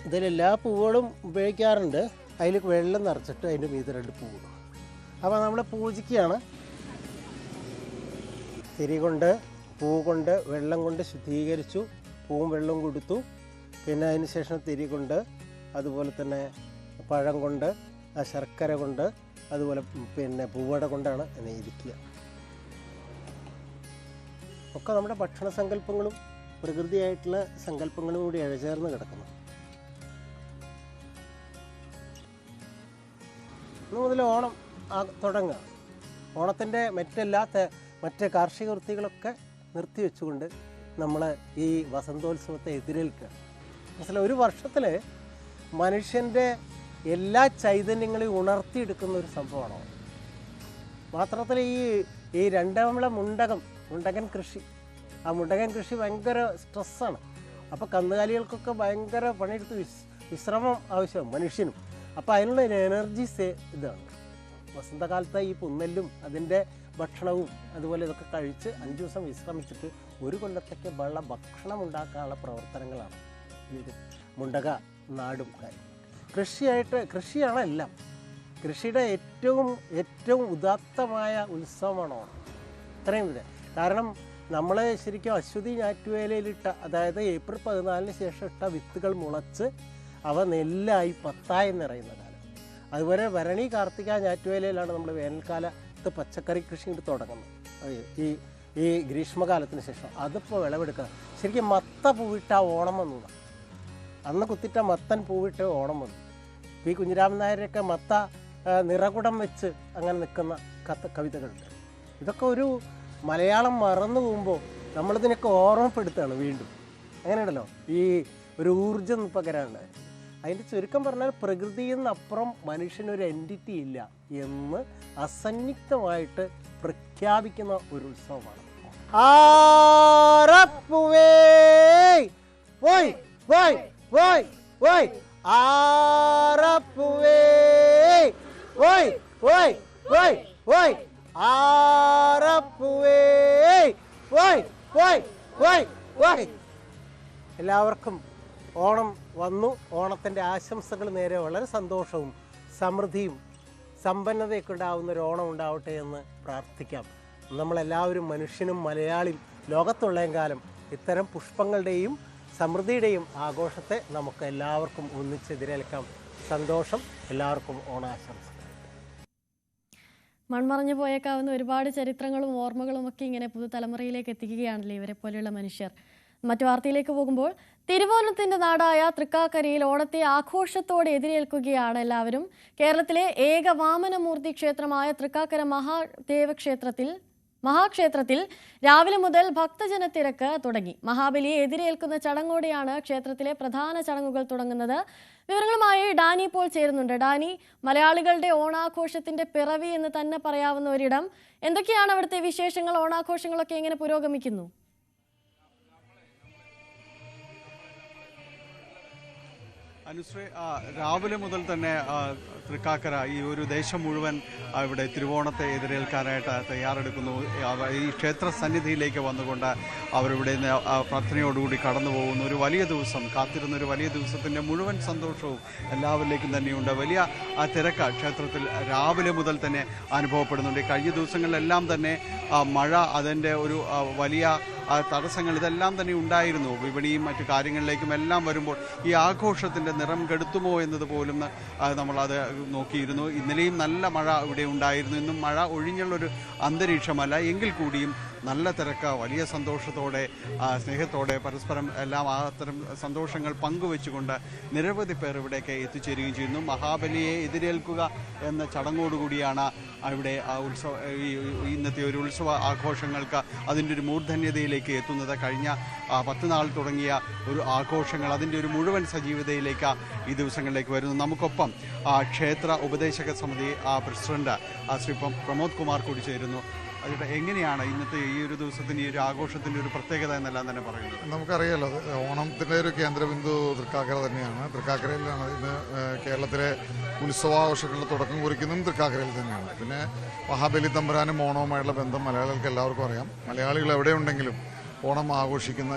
ഇതിലെല്ലാ പൂവുകളും ഉപയോഗിക്കാറുണ്ട്. അതിൽ വെള്ളം നിറച്ചിട്ട് അതിൻ്റെ മീതെ 2 പൂവ്. അപ്പോൾ നമ്മൾ പൂജിക്കുകയാണ്. തിരി കൊണ്ട്, പൂ കൊണ്ട്, വെള്ളം കൊണ്ട് ശുദ്ധീകരിച്ചു. പൂവും വെള്ളവും കൊടുത്തു. പിന്നെ അതിന് ശേഷം തിരി കൊണ്ട്, അതുപോലെ തന്നെ പഴം കൊണ്ട്, ശർക്കര കൊണ്ട്, അതുപോലെ പിന്നെ പൂവട കൊണ്ടാണ് ഇരിക്കുക. ഒക്കെ നമ്മുടെ ഭക്ഷണ സങ്കല്പങ്ങളും പ്രകൃതിയായിട്ടുള്ള സങ്കല്പങ്ങളും കൂടി ഇഴചേർന്ന് കിടക്കുന്നു. ഇന്ന് മുതൽ ഓണം തുടങ്ങുക. ഓണത്തിൻ്റെ മറ്റ് കാർഷിക വൃത്തികളൊക്കെ നിർത്തിവെച്ചുകൊണ്ട് നമ്മൾ ഈ വസന്തോത്സവത്തെ എതിരേൽക്കുക. മനസ്സിലായി? ഒരു വർഷത്തിൽ മനുഷ്യൻ്റെ എല്ലാ ചൈതന്യങ്ങളെയും ഉണർത്തിയെടുക്കുന്ന ഒരു സംഭവമാണ്. മാത്രത്തിൽ ഈ രണ്ടാമത്തെ മുണ്ടകൻ കൃഷി, ആ മുണ്ടകൻ കൃഷി ഭയങ്കര സ്ട്രെസ്സാണ്. അപ്പോൾ കന്നുകാലികൾക്കൊക്കെ ഭയങ്കര പണിയെടുത്ത് വിശ്രമം ആവശ്യമാണ് മനുഷ്യനും. അപ്പോൾ അതിനുള്ള ഒരു എനർജി ഇതാണ്. വസന്തകാലത്ത് ഈ പുന്നെല്ലും അതിൻ്റെ ഭക്ഷണവും അതുപോലെ ഇതൊക്കെ കഴിച്ച് 5 ദിവസം വിശ്രമിച്ചിട്ട് 1 കൊല്ലത്തേക്ക് ഭക്ഷണം ഉണ്ടാക്കാനുള്ള പ്രവർത്തനങ്ങളാണ് ഇത് മുണ്ടക നാടും കാര്യം. കൃഷിയാണ് എല്ലാം. കൃഷിയുടെ ഏറ്റവും ഉദാത്തമായ ഉത്സവമാണ് ഓണം. ഇത്രയും ഇത് കാരണം നമ്മൾ ശരിക്കും അശ്വതി ഞാറ്റുവേലയിലിട്ട, അതായത് ഏപ്രിൽ 14 ശേഷം ഇട്ട വിത്തുകൾ മുളച്ച് അവ നെല്ലായി പത്തായി നിറയുന്ന കാലം. അതുപോലെ ഭരണി കാർത്തിക ഞാറ്റുവേലയിലാണ് നമ്മൾ വേനൽക്കാലത്ത് പച്ചക്കറി കൃഷി കൊണ്ട് തുടങ്ങുന്നത്. ഈ ഗ്രീഷ്മകാലത്തിന് ശേഷം അതിപ്പോൾ വിളവെടുക്കുക. ശരിക്കും മത്ത പൂവിട്ട ഓണം വന്നതാണ്. അന്ന് കുത്തിട്ട മത്തൻ പൂവിട്ട് ഓണം വന്നു. പി കുഞ്ഞിരാമൻ നായരെയൊക്കെ മത്ത നിറകുടം വെച്ച് അങ്ങനെ നിൽക്കുന്ന കവിതകളുണ്ട്. ഇതൊക്കെ ഒരു മലയാളം മറന്നു പോകുമ്പോൾ നമ്മളിതിനൊക്കെ ഓർമ്മപ്പെടുത്തുകയാണ് വീണ്ടും. അങ്ങനെയുണ്ടല്ലോ, ഈ ഒരു ഊർജ്ജം പകരാണ്. അതിൻ്റെ ചുരുക്കം പറഞ്ഞാൽ പ്രകൃതിയിൽ നിന്നപ്പുറം മനുഷ്യനൊരു എൻറ്റിറ്റി ഇല്ല എന്ന് അസന്നിഗ്ധമായിട്ട് പ്രഖ്യാപിക്കുന്ന ഒരു ഉത്സവമാണ്. ആരപ്പുവേ വോയ് വോയ് വോയ് വോയ് ആരപ്പുവേ വോയ് വോയ് വോയ് വോയ് ആരപ്പുവേ വോയ് വോയ് വോയ് വോയ്. എല്ലാവർക്കും ഓണം വന്നു. ഓണത്തിൻ്റെ ആശംസകൾ നേരെ. വളരെ സന്തോഷവും സമൃദ്ധിയും സമ്പന്നതയൊക്കെ ഉണ്ടാകുന്ന ഒരു ഓണം ഉണ്ടാവട്ടെ എന്ന് പ്രാർത്ഥിക്കാം. നമ്മളെല്ലാവരും മനുഷ്യനും മലയാളിയും ലോകത്തുള്ള കാലം ഇത്തരം പുഷ്പങ്ങളുടെയും സമൃദ്ധിയുടെയും ആഘോഷത്തെ നമുക്ക് എല്ലാവർക്കും ഒന്നിച്ചെതിരേൽക്കാം. സന്തോഷം. എല്ലാവർക്കും ഓണാശംസകൾ. മൺമറഞ്ഞു പോയേക്കാവുന്ന ഒരുപാട് ചരിത്രങ്ങളും ഓർമ്മകളും ഒക്കെ ഇങ്ങനെ പുതുതലമുറയിലേക്ക് എത്തിക്കുകയാണല്ലേ ഇവരെ പോലെയുള്ള മനുഷ്യർ. മറ്റു വാർത്തയിലേക്ക് പോകുമ്പോൾ, തിരുവോണത്തിന്റെ നാടായ തൃക്കാക്കരയിൽ ഓണത്തെ ആഘോഷത്തോടെ എതിരേൽക്കുകയാണ് എല്ലാവരും. കേരളത്തിലെ ഏക വാമനമൂർത്തി ക്ഷേത്രമായ തൃക്കാക്കര മഹാക്ഷേത്രത്തിൽ രാവിലെ മുതൽ ഭക്തജന തിരക്ക് തുടങ്ങി. മഹാബലിയെ എതിരേൽക്കുന്ന ചടങ്ങോടെയാണ് ക്ഷേത്രത്തിലെ പ്രധാന ചടങ്ങുകൾ തുടങ്ങുന്നത്. വിവരങ്ങളുമായി ഡാനി പോൾ ചേരുന്നുണ്ട്. ഡാനി, മലയാളികളുടെ ഓണാഘോഷത്തിന്റെ പിറവി എന്ന് തന്നെ പറയാവുന്ന ഒരിടം, എന്തൊക്കെയാണ് അവിടുത്തെ വിശേഷങ്ങൾ? ഓണാഘോഷങ്ങളൊക്കെ എങ്ങനെ പുരോഗമിക്കുന്നു? അനുശ്രീ, രാവിലെ മുതൽ തന്നെ തൃക്കാക്കര ഈ ഒരു ദേശം മുഴുവൻ ഇവിടെ തിരുവോണത്തെ എതിരേൽക്കാനായിട്ട് തയ്യാറെടുക്കുന്നു. ഈ ക്ഷേത്ര സന്നിധിയിലേക്ക് വന്നുകൊണ്ട് അവരിവിടെ നിന്ന് പ്രാർത്ഥനയോടുകൂടി കടന്നു പോകുന്നു. ഒരു വലിയ ദിവസം കാത്തിരുന്ന ഒരു വലിയ ദിവസത്തിൻ്റെ മുഴുവൻ സന്തോഷവും എല്ലാവരിലേക്കും തന്നെയുണ്ട്. വലിയ തിരക്ക് ക്ഷേത്രത്തിൽ രാവിലെ മുതൽ തന്നെ അനുഭവപ്പെടുന്നുണ്ട്. കഴിഞ്ഞ ദിവസങ്ങളിലെല്ലാം തന്നെ മഴ അതിൻ്റെ ഒരു വലിയ തടസ്സങ്ങൾ ഇതെല്ലാം തന്നെ ഉണ്ടായിരുന്നു. വിപണിയും മറ്റു കാര്യങ്ങളിലേക്കും എല്ലാം വരുമ്പോൾ ഈ ആഘോഷത്തിൻ്റെ നിറം കെടുത്തുമോ എന്നത് പോലും നമ്മളത് നോക്കിയിരുന്നു. ഇന്നലെയും നല്ല മഴ ഇവിടെ ഉണ്ടായിരുന്നു. ഇന്നും മഴ ഒഴിഞ്ഞുള്ളൊരു അന്തരീക്ഷമല്ല, എങ്കിൽ കൂടിയും നല്ല തിരക്ക്, വലിയ സന്തോഷത്തോടെ സ്നേഹത്തോടെ പരസ്പരം എല്ലാം അത്തരം സന്തോഷങ്ങൾ പങ്കുവെച്ചുകൊണ്ട് നിരവധി പേർ ഇവിടേക്ക് എത്തിച്ചേരുകയും ചെയ്യുന്നു. മഹാബലിയെ എതിരേൽക്കുക എന്ന ചടങ്ങോടുകൂടിയാണ് ഇവിടെ ഇന്നത്തെ ഒരു ഉത്സവ ആഘോഷങ്ങൾക്ക് അതിൻ്റെ ഒരു മൂർധന്യതയിലേക്ക് എത്തുന്നത്. കഴിഞ്ഞ 10 നാൾ തുടങ്ങിയ ഒരു ആഘോഷങ്ങൾ അതിൻ്റെ ഒരു മുഴുവൻ സജീവതയിലേക്ക് ഈ ദിവസങ്ങളിലേക്ക് വരുന്നു. നമുക്കൊപ്പം ക്ഷേത്ര ഉപദേശക സമിതി പ്രസിഡന്റ് ശ്രീ പ്രമോദ് കുമാർ കൂടി ചേരുന്നു. അതിട്ട് എങ്ങനെയാണ് ഇന്നത്തെ ഈ ഒരു ദിവസത്തിന് ഈ ഒരു ആഘോഷത്തിൻ്റെ ഒരു പ്രത്യേകത എന്നെല്ലാം തന്നെ പറയുന്നത്? നമുക്കറിയാലോ, ഓണത്തിൻ്റെ ഒരു കേന്ദ്രബിന്ദു തൃക്കാക്കര തന്നെയാണ്. തൃക്കാക്കരയിലാണ് ഇന്ന് കേരളത്തിലെ ഉത്സവാഘോഷങ്ങളുടെ തുടക്കം കുറിക്കുന്നതും തൃക്കാക്കരയിൽ തന്നെയാണ്. പിന്നെ മഹാബലി തമ്പുരാനും ഓണവുമായുള്ള ബന്ധം മലയാളികൾക്ക് എല്ലാവർക്കും അറിയാം. മലയാളികൾ എവിടെയുണ്ടെങ്കിലും ഓണം ആഘോഷിക്കുന്ന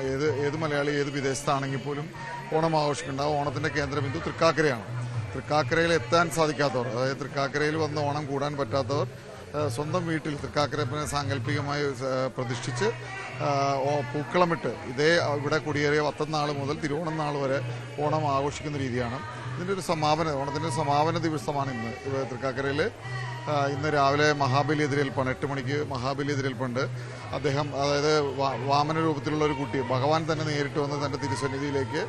ഏത് മലയാളി ഏത് വിദേശത്താണെങ്കിൽ പോലും ഓണം ആഘോഷിക്കേണ്ട ഓണത്തിൻ്റെ കേന്ദ്രബിന്ദു തൃക്കാക്കരയാണ്. തൃക്കാക്കരയിൽ എത്താൻ സാധിക്കാത്തവർ, അതായത് തൃക്കാക്കരയിൽ വന്ന് ഓണം കൂടാൻ പറ്റാത്തവർ സ്വന്തം വീട്ടിൽ തൃക്കാക്കരപ്പനെ സാങ്കല്പികമായി പ്രതിഷ്ഠിച്ച് പൂക്കളമിട്ട് ഇവിടെ കുടിയേറിയ 10 നാൾ മുതൽ തിരുവോണം നാൾ വരെ ഓണം ആഘോഷിക്കുന്ന രീതിയാണ്. ഇതിൻ്റെ ഒരു സമാപന ഓണത്തിൻ്റെ സമാപന ദിവസമാണ് ഇന്ന് തൃക്കാക്കരയിൽ. ഇന്ന് രാവിലെ മഹാബലി എതിരേൽപ്പാണ്. 8 മണിക്ക് മഹാബലി എതിരേൽപ്പുണ്ട്. അദ്ദേഹം, അതായത് വാമന രൂപത്തിലുള്ള ഒരു കുട്ടി, ഭഗവാൻ തന്നെ നേരിട്ട് വന്ന് തൻ്റെ തിരുസന്നിധിയിലേക്ക്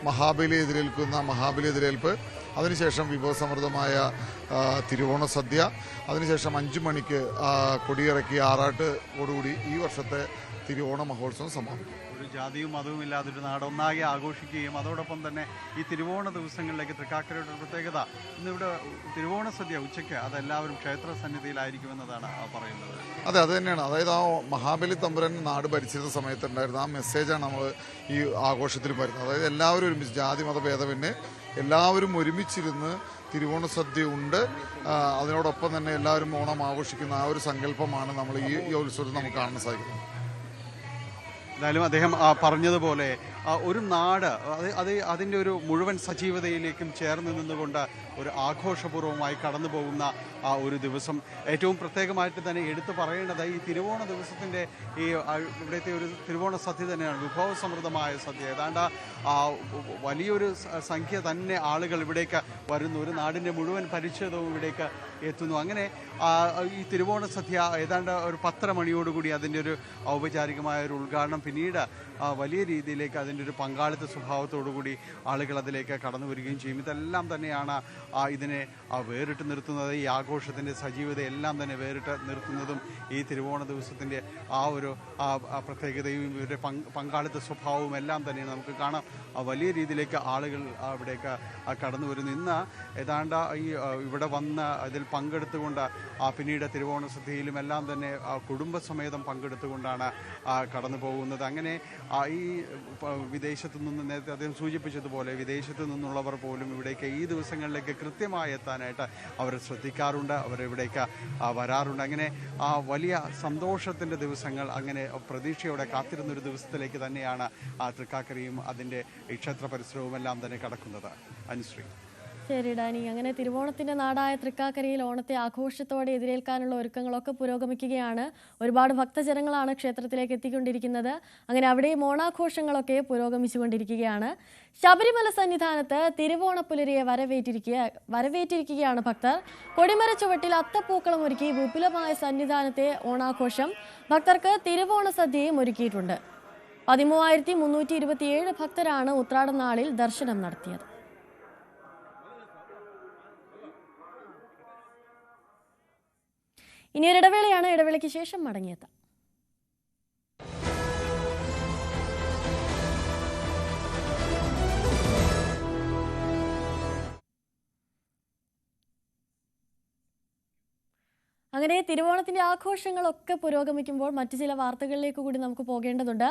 മഹാബലി എതിരേൽപ്പ്, അതിനുശേഷം വിഭവസമൃദ്ധമായ തിരുവോണ സദ്യ, അതിനുശേഷം 5 മണിക്ക് കൊടിയിറക്കി ആറാട്ടോടുകൂടി ഈ വർഷത്തെ തിരുവോണ മഹോത്സവം സമാപിക്കും. ഒരു ജാതിയും മതവും ഇല്ലാതൊരു നാടൊന്നാകെ ആഘോഷിക്കുകയും അതോടൊപ്പം തന്നെ ഈ തിരുവോണ ദിവസങ്ങളിലേക്ക് തൃക്കാക്കരയുടെ ഒരു പ്രത്യേകത, ഇന്നിവിടെ തിരുവോണ സദ്യ ഉച്ചയ്ക്ക് അതെല്ലാവരും ക്ഷേത്ര സന്നിധിയിലായിരിക്കുമെന്നതാണ് പറയുന്നത്. അതെ, അത് തന്നെയാണ്. അതായത് ആ മഹാബലി തമ്പുരാൻ നാട് ഭരിച്ചിരുന്ന സമയത്തുണ്ടായിരുന്ന ആ മെസ്സേജാണ് നമ്മൾ ഈ ആഘോഷത്തിൽ വരുന്നത്. അതായത് എല്ലാവരും ഒരുമിച്ച്, ജാതി മതഭേദമന്യേ എല്ലാവരും ഒരുമിച്ചിരുന്ന് തിരുവോണ സദ്യ ഉണ്ട്. അതിനോടൊപ്പം തന്നെ എല്ലാവരും ഓണം ആഘോഷിക്കുന്ന ആ ഒരു സങ്കല്പമാണ് നമ്മൾ ഈ ഉത്സവത്തിൽ നമുക്ക് കാണാൻ സാധിക്കുന്നത്. എന്തായാലും അദ്ദേഹം പറഞ്ഞതുപോലെ ഒരു നാട് അതിൻ്റെ ഒരു മുഴുവൻ സജീവതയിലേക്കും ചേർന്ന് നിന്നുകൊണ്ട് ഒരു ആഘോഷപൂർവ്വമായി കടന്നു പോകുന്ന ഒരു ദിവസം. ഏറ്റവും പ്രത്യേകമായിട്ട് തന്നെ എടുത്തു പറയേണ്ടത് ഈ തിരുവോണ ദിവസത്തിൻ്റെ ഈ ഇവിടുത്തെ ഒരു തിരുവോണ സദ്യ തന്നെയാണ്. വിഭവസമൃദ്ധമായ സദ്യ. ഏതാണ്ട് വലിയൊരു സംഖ്യ തന്നെ ആളുകൾ ഇവിടേക്ക് വരുന്നു. ഒരു നാടിൻ്റെ മുഴുവൻ പരിച്ഛേദവും ഇവിടേക്ക് എത്തുന്നു. അങ്ങനെ ഈ തിരുവോണ സദ്യ ഏതാണ്ട് ഒരു 10 മണിയോടുകൂടി അതിൻ്റെ ഒരു ഔപചാരികമായ ഒരു ഉദ്ഘാടനം, പിന്നീട് വലിയ രീതിയിലേക്ക് അതിൻ്റെ ഒരു പങ്കാളിത്ത സ്വഭാവത്തോടുകൂടി ആളുകൾ അതിലേക്ക് കടന്നു വരികയും ചെയ്യും. ഇതെല്ലാം തന്നെയാണ് ഇതിനെ വേറിട്ട് നിർത്തുന്നത്. ഈ ആഘോഷത്തിൻ്റെ സജീവത എല്ലാം തന്നെ വേറിട്ട് നിർത്തുന്നതും ഈ തിരുവോണ ദിവസത്തിൻ്റെ ആ ഒരു പ്രത്യേകതയും ഇവരുടെ പങ്കാളിത്ത സ്വഭാവവും എല്ലാം തന്നെ നമുക്ക് കാണാം. വലിയ രീതിയിലേക്ക് ആളുകൾ ഇവിടേക്ക് കടന്നു വരുന്നു. ഇന്ന് ഏതാണ്ട് ഇവിടെ വന്ന് അതിൽ പങ്കെടുത്തുകൊണ്ട് പിന്നീട് തിരുവോണ സദ്യയിലും എല്ലാം തന്നെ കുടുംബസമേതം പങ്കെടുത്തുകൊണ്ടാണ് കടന്നു പോകുന്നത്. അങ്ങനെ ഈ വിദേശത്തു നിന്ന്, നേരത്തെ അദ്ദേഹം സൂചിപ്പിച്ചതുപോലെ വിദേശത്തു നിന്നുള്ളവർ പോലും ഇവിടേക്ക് ഈ ദിവസങ്ങളിലേക്ക് കൃത്യമായി എത്താനായിട്ട് അവർ ശ്രദ്ധിക്കാറുണ്ട്, അവരിവിടേക്ക് വരാറുണ്ട്. അങ്ങനെ വലിയ സന്തോഷത്തിൻ്റെ ദിവസങ്ങൾ, അങ്ങനെ പ്രതീക്ഷയോടെ കാത്തിരുന്നൊരു ദിവസത്തിലേക്ക് തന്നെയാണ് തൃക്കാക്കരയും അതിൻ്റെ ഈ ക്ഷേത്ര പരിസരവും എല്ലാം തന്നെ കടക്കുന്നത്. അനുശ്രീ. ശരി ഡാനി, അങ്ങനെ തിരുവോണത്തിന്റെ നാടായ തൃക്കാക്കരയിൽ ഓണത്തെ ആഘോഷത്തോടെ എതിരേൽക്കാനുള്ള ഒരുക്കങ്ങളൊക്കെ പുരോഗമിക്കുകയാണ്. ഒരുപാട് ഭക്തജനങ്ങളാണ് ക്ഷേത്രത്തിലേക്ക് എത്തിക്കൊണ്ടിരിക്കുന്നത്. അങ്ങനെ അവിടെയും ഓണാഘോഷങ്ങളൊക്കെ പുരോഗമിച്ചുകൊണ്ടിരിക്കുകയാണ്. ശബരിമല സന്നിധാനത്ത് തിരുവോണപ്പുലരിയെ വരവേറ്റിരിക്കുകയാണ് ഭക്തർ. കൊടിമര ചുവട്ടിൽ അത്തപ്പൂക്കളം ഒരുക്കി വിപുലമായ സന്നിധാനത്തെ ഓണാഘോഷം. ഭക്തർക്ക് തിരുവോണ സദ്യയും ഒരുക്കിയിട്ടുണ്ട്. 13,327 ഭക്തരാണ് ഉത്രാടം നാളിൽ ദർശനം നടത്തിയത്. ഇനിയൊരിടവേളയാണ്. ഇടവേളയ്ക്ക് ശേഷം മടങ്ങിയെത്താം. അങ്ങനെ തിരുവോണത്തിന്റെ ആഘോഷങ്ങളൊക്കെ പുരോഗമിക്കുമ്പോൾ മറ്റു ചില വാർത്തകളിലേക്ക് കൂടി നമുക്ക് പോകേണ്ടതുണ്ട്.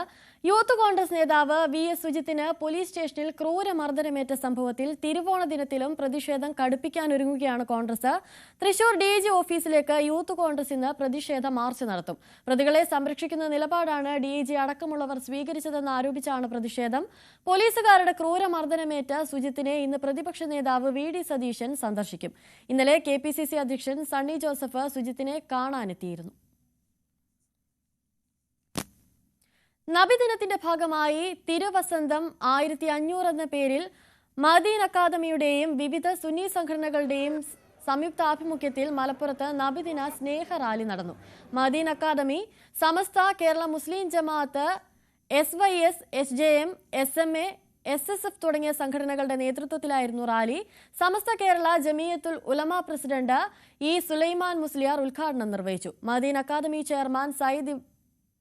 യൂത്ത് കോൺഗ്രസ് നേതാവ് VS സുജിത്തിന് പോലീസ് സ്റ്റേഷനിൽ ക്രൂരമർദ്ദനമേറ്റ സംഭവത്തിൽ തിരുവോണ ദിനത്തിലും പ്രതിഷേധം കടുപ്പിക്കാനൊരുങ്ങുകയാണ് കോൺഗ്രസ്. തൃശൂർ DG ഓഫീസിലേക്ക് യൂത്ത് കോൺഗ്രസ് ഇന്ന് പ്രതിഷേധ മാർച്ച് നടത്തും. പ്രതികളെ സംരക്ഷിക്കുന്ന നിലപാടാണ് DG അടക്കമുള്ളവർ സ്വീകരിച്ചതെന്ന് ആരോപിച്ചാണ് പ്രതിഷേധം. പോലീസുകാരുടെ ക്രൂരമർദ്ദനമേറ്റ സുജിത്തിനെ ഇന്ന് പ്രതിപക്ഷ നേതാവ് VD സതീശൻ സന്ദർശിക്കും. ഇന്നലെ KPCC അധ്യക്ഷൻ സണ്ണി ജോസഫ് സുജിത്തിനെ കാണാനെത്തിയിരുന്നു. നബിദിനത്തിന്റെ ഭാഗമായി തിരുവസന്തം 1500 എന്ന പേരിൽ മദീൻ അക്കാദമിയുടെയും വിവിധ സുന്നി സംഘടനകളുടെയും സംയുക്താഭിമുഖ്യത്തിൽ മലപ്പുറത്ത് നബിദിന സ്നേഹ റാലി നടന്നു. മദീൻ അക്കാദമി, സമസ്ത കേരള മുസ്ലിം ജമാഅത്ത്, SYS, SJM, SMA, SSF തുടങ്ങിയ സംഘടനകളുടെ നേതൃത്വത്തിലായിരുന്നു റാലി. സമസ്ത കേരള ജമിയത്തുൽ ഉലമ പ്രസിഡന്റ് E. സുലൈമാൻ മുസ്ലിയാർ ഉദ്ഘാടനം നിർവഹിച്ചു. മദീൻ അക്കാദമി ചെയർമാൻ സയ്യിദ്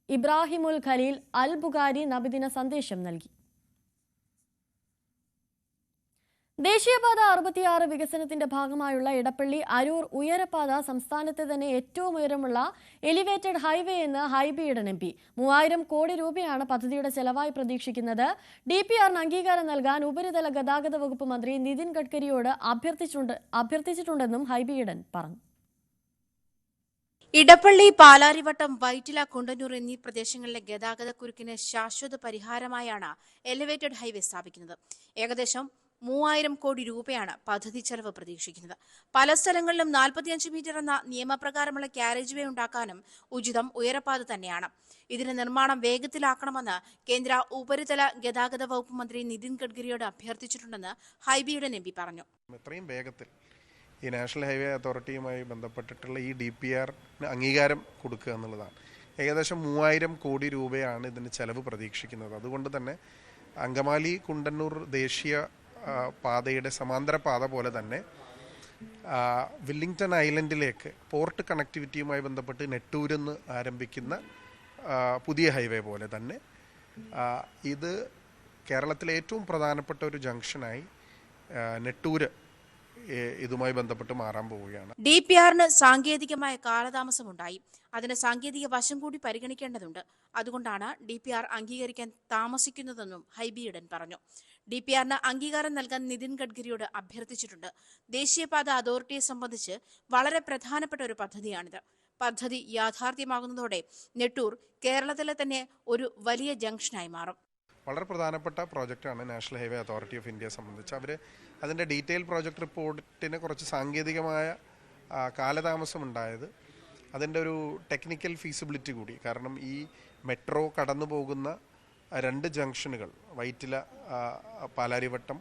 ഇബ്രാഹിമുൽ ഖലീൽ അൽ ബുഖാരി നബിദിന സന്ദേശം നൽകി. ദേശീയപാത 66 വികസനത്തിന്റെ ഭാഗമായുള്ള ഇടപ്പള്ളി അരൂർ ഉയരപാത സംസ്ഥാനത്തെ തന്നെ ഏറ്റവും ഉയരമുള്ള എലിവേറ്റഡ് ഹൈവേ എന്ന് ഹൈബി ഈഡൻ MP. 3000 കോടി രൂപയാണ് പദ്ധതിയുടെ ചെലവായി പ്രതീക്ഷിക്കുന്നത്. DPRന് അംഗീകാരം നൽകാൻ ഉപരിതല ഗതാഗത വകുപ്പ് മന്ത്രി നിതിൻ ഗഡ്കരിയോട് അഭ്യർത്ഥിച്ചിട്ടുണ്ടെന്നും ഹൈബി ഈഡൻ പറഞ്ഞു. ഇടപ്പള്ളി, പാലാരിവട്ടം, വൈറ്റില, കുണ്ടന്നൂർ എന്നീ പ്രദേശങ്ങളിലെ ഗതാഗത കുരുക്കിന് ശാശ്വത പരിഹാരമായാണ് എലിവേറ്റഡ് ഹൈവേ സ്ഥാപിക്കുന്നത്. ഏകദേശം 3000 കോടി രൂപയാണ് പദ്ധതി ചെലവ് പ്രതീക്ഷിക്കുന്നത്. പല സ്ഥലങ്ങളിലും 45 മീറ്റർ എന്ന നിയമപ്രകാരമുള്ള ക്യാരേജ് വേ ഉണ്ടാക്കാനും ഉചിതം ഉയരപ്പാത തന്നെയാണ്. ഇതിന്റെ നിർമ്മാണം വേഗത്തിലാക്കണമെന്ന് കേന്ദ്ര ഉപരിതല ഗതാഗത വകുപ്പ് മന്ത്രി നിതിൻ ഗഡ്കരിയോട് അഭ്യർത്ഥിച്ചിട്ടുണ്ടെന്ന് ഹൈബിയുടെ MP പറഞ്ഞു. എത്രയും വേഗത്തിൽ ഈ നാഷണൽ ഹൈവേ അതോറിറ്റിയുമായി ബന്ധപ്പെട്ടിട്ടുള്ള ഈ DPRന് അംഗീകാരം കൊടുക്കുക എന്നുള്ളതാണ്. ഏകദേശം 3000 കോടി രൂപയാണ് ഇതിന് ചെലവ് പ്രതീക്ഷിക്കുന്നത്. അതുകൊണ്ട് തന്നെ അങ്കമാലി കുണ്ടന്നൂർ ദേശീയ പാതയുടെ സമാന്തര പാത പോലെ തന്നെ വില്ലിംഗ്ടൺ ഐലൻഡിലേക്ക് പോർട്ട് കണക്ടിവിറ്റിയുമായി ബന്ധപ്പെട്ട് നെട്ടൂരിൽ നിന്ന് ആരംഭിക്കുന്ന പുതിയ ഹൈവേ പോലെ തന്നെ ഇത് കേരളത്തിലെ ഏറ്റവും പ്രധാനപ്പെട്ട ഒരു ജംഗ്ഷനായി നെട്ടൂര് ഇതുമായി ബന്ധപ്പെട്ട് മാറാൻ പോവുകയാണ്. DPRന് സാങ്കേതികമായ കാലതാമസമുണ്ടായി. അതിന് സാങ്കേതിക വശം കൂടി പരിഗണിക്കേണ്ടതുണ്ട്. അതുകൊണ്ടാണ് DPR അംഗീകരിക്കാൻ താമസിക്കുന്നതെന്നും ഹൈബി ഈഡൻ പറഞ്ഞു. DPRന് അംഗീകാരം നൽകാൻ നിതിൻ ഗഡ്കരിയോട് അഭ്യർത്ഥിച്ചിട്ടുണ്ട്. ദേശീയപാത അതോറിറ്റിയെ സംബന്ധിച്ച് വളരെ പ്രധാനപ്പെട്ട ഒരു പദ്ധതിയാണിത്. പദ്ധതി യാഥാർത്ഥ്യമാകുന്നതോടെ നെട്ടൂർ കേരളത്തിലെ തന്നെ ഒരു വലിയ ജംഗ്ഷനായി മാറും. വളരെ പ്രധാനപ്പെട്ട പ്രോജക്റ്റാണ് നാഷണൽ ഹൈവേ അതോറിറ്റി ഓഫ് ഇന്ത്യയെ സംബന്ധിച്ച്. അവർ അതിൻ്റെ ഡീറ്റെയിൽ പ്രോജക്റ്റ് റിപ്പോർട്ടിന് കുറച്ച് സാങ്കേതികമായ കാലതാമസം ഉണ്ടായത് അതിൻ്റെ ഒരു ടെക്നിക്കൽ ഫീസിബിലിറ്റി കൂടി. കാരണം ഈ മെട്രോ കടന്നു പോകുന്ന 2 ജംഗ്ഷനുകൾ, വൈറ്റില, പാലാരിവട്ടം,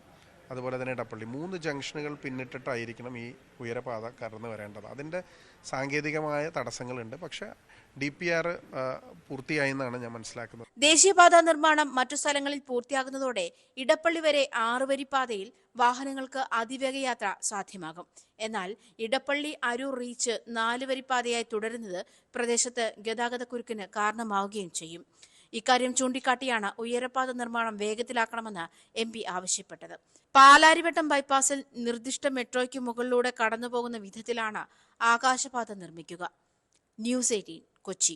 അതുപോലെ തന്നെ ഇടപ്പള്ളി, 3 ജംഗ്ഷനുകൾ പിന്നിട്ടിട്ടായിരിക്കണം ഈ ഉയരപാത കടന്നു വരേണ്ടത്. അതിൻ്റെ സാങ്കേതികമായ തടസ്സങ്ങളുണ്ട്. പക്ഷേ DPR പൂർത്തിയായി എന്നാണ് ഞാൻ മനസ്സിലാക്കുന്നത്. ദേശീയപാത നിർമ്മാണം മറ്റു സ്ഥലങ്ങളിൽ പൂർത്തിയാകുന്നതോടെ ഇടപ്പള്ളി വരെ 6 വരിപ്പാതയിൽ വാഹനങ്ങൾക്ക് അതിവേഗ യാത്ര സാധ്യമാകും. എന്നാൽ ഇടപ്പള്ളി അരൂർ റീച്ച് 4 വരിപ്പാതയായി തുടരുന്നത് പ്രദേശത്ത് ഗതാഗതക്കുരുക്കിന് കാരണമാവുകയും ചെയ്യും. ഇക്കാര്യം ചൂണ്ടിക്കാട്ടിയാണ് ഉയരപ്പാത നിർമ്മാണം വേഗത്തിലാക്കണമെന്ന് MP ആവശ്യപ്പെട്ടത്. പാലാരിവട്ടം ബൈപ്പാസിൽ നിർദ്ദിഷ്ട മെട്രോയ്ക്ക് മുകളിലൂടെ കടന്നുപോകുന്ന വിധത്തിലാണ് ആകാശപാത നിർമ്മിക്കുക. ന്യൂസ് 18 കൊച്ചി.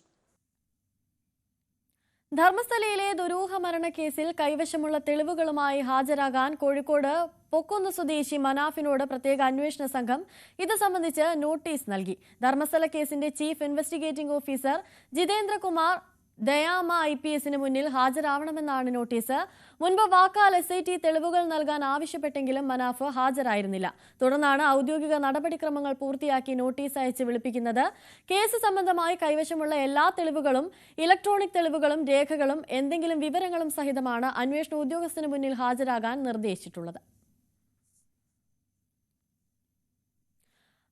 ധർമ്മസ്ഥലയിലെ ദുരൂഹ മരണക്കേസിൽ കൈവശമുള്ള തെളിവുകളുമായി ഹാജരാകാൻ കോഴിക്കോട് പൊക്കുന്ന് സ്വദേശി മനാഫിനോട് പ്രത്യേക അന്വേഷണ സംഘം ഇത് സംബന്ധിച്ച് നോട്ടീസ് നൽകി. ധർമ്മസ്ഥല കേസിന്റെ chief investigating officer Jithendrakumar Dayama IPSന് മുന്നിൽ ഹാജരാവണമെന്നാണ് നോട്ടീസ്. മുൻപ് വാക്കാൽ SIT തെളിവുകൾ നൽകാൻ ആവശ്യപ്പെട്ടെങ്കിലും മനാഫ് ഹാജരായിരുന്നില്ല. തുടർന്നാണ് ഔദ്യോഗിക നടപടിക്രമങ്ങൾ പൂർത്തിയാക്കി നോട്ടീസ് അയച്ച് വിളിപ്പിക്കുന്നത്. കേസ് സംബന്ധമായി കൈവശമുള്ള എല്ലാ തെളിവുകളും, ഇലക്ട്രോണിക് തെളിവുകളും രേഖകളും എന്തെങ്കിലും വിവരങ്ങളും സഹിതമാണ് അന്വേഷണ ഉദ്യോഗസ്ഥന് മുന്നിൽ ഹാജരാകാൻ നിർദ്ദേശിച്ചിട്ടുള്ളത്.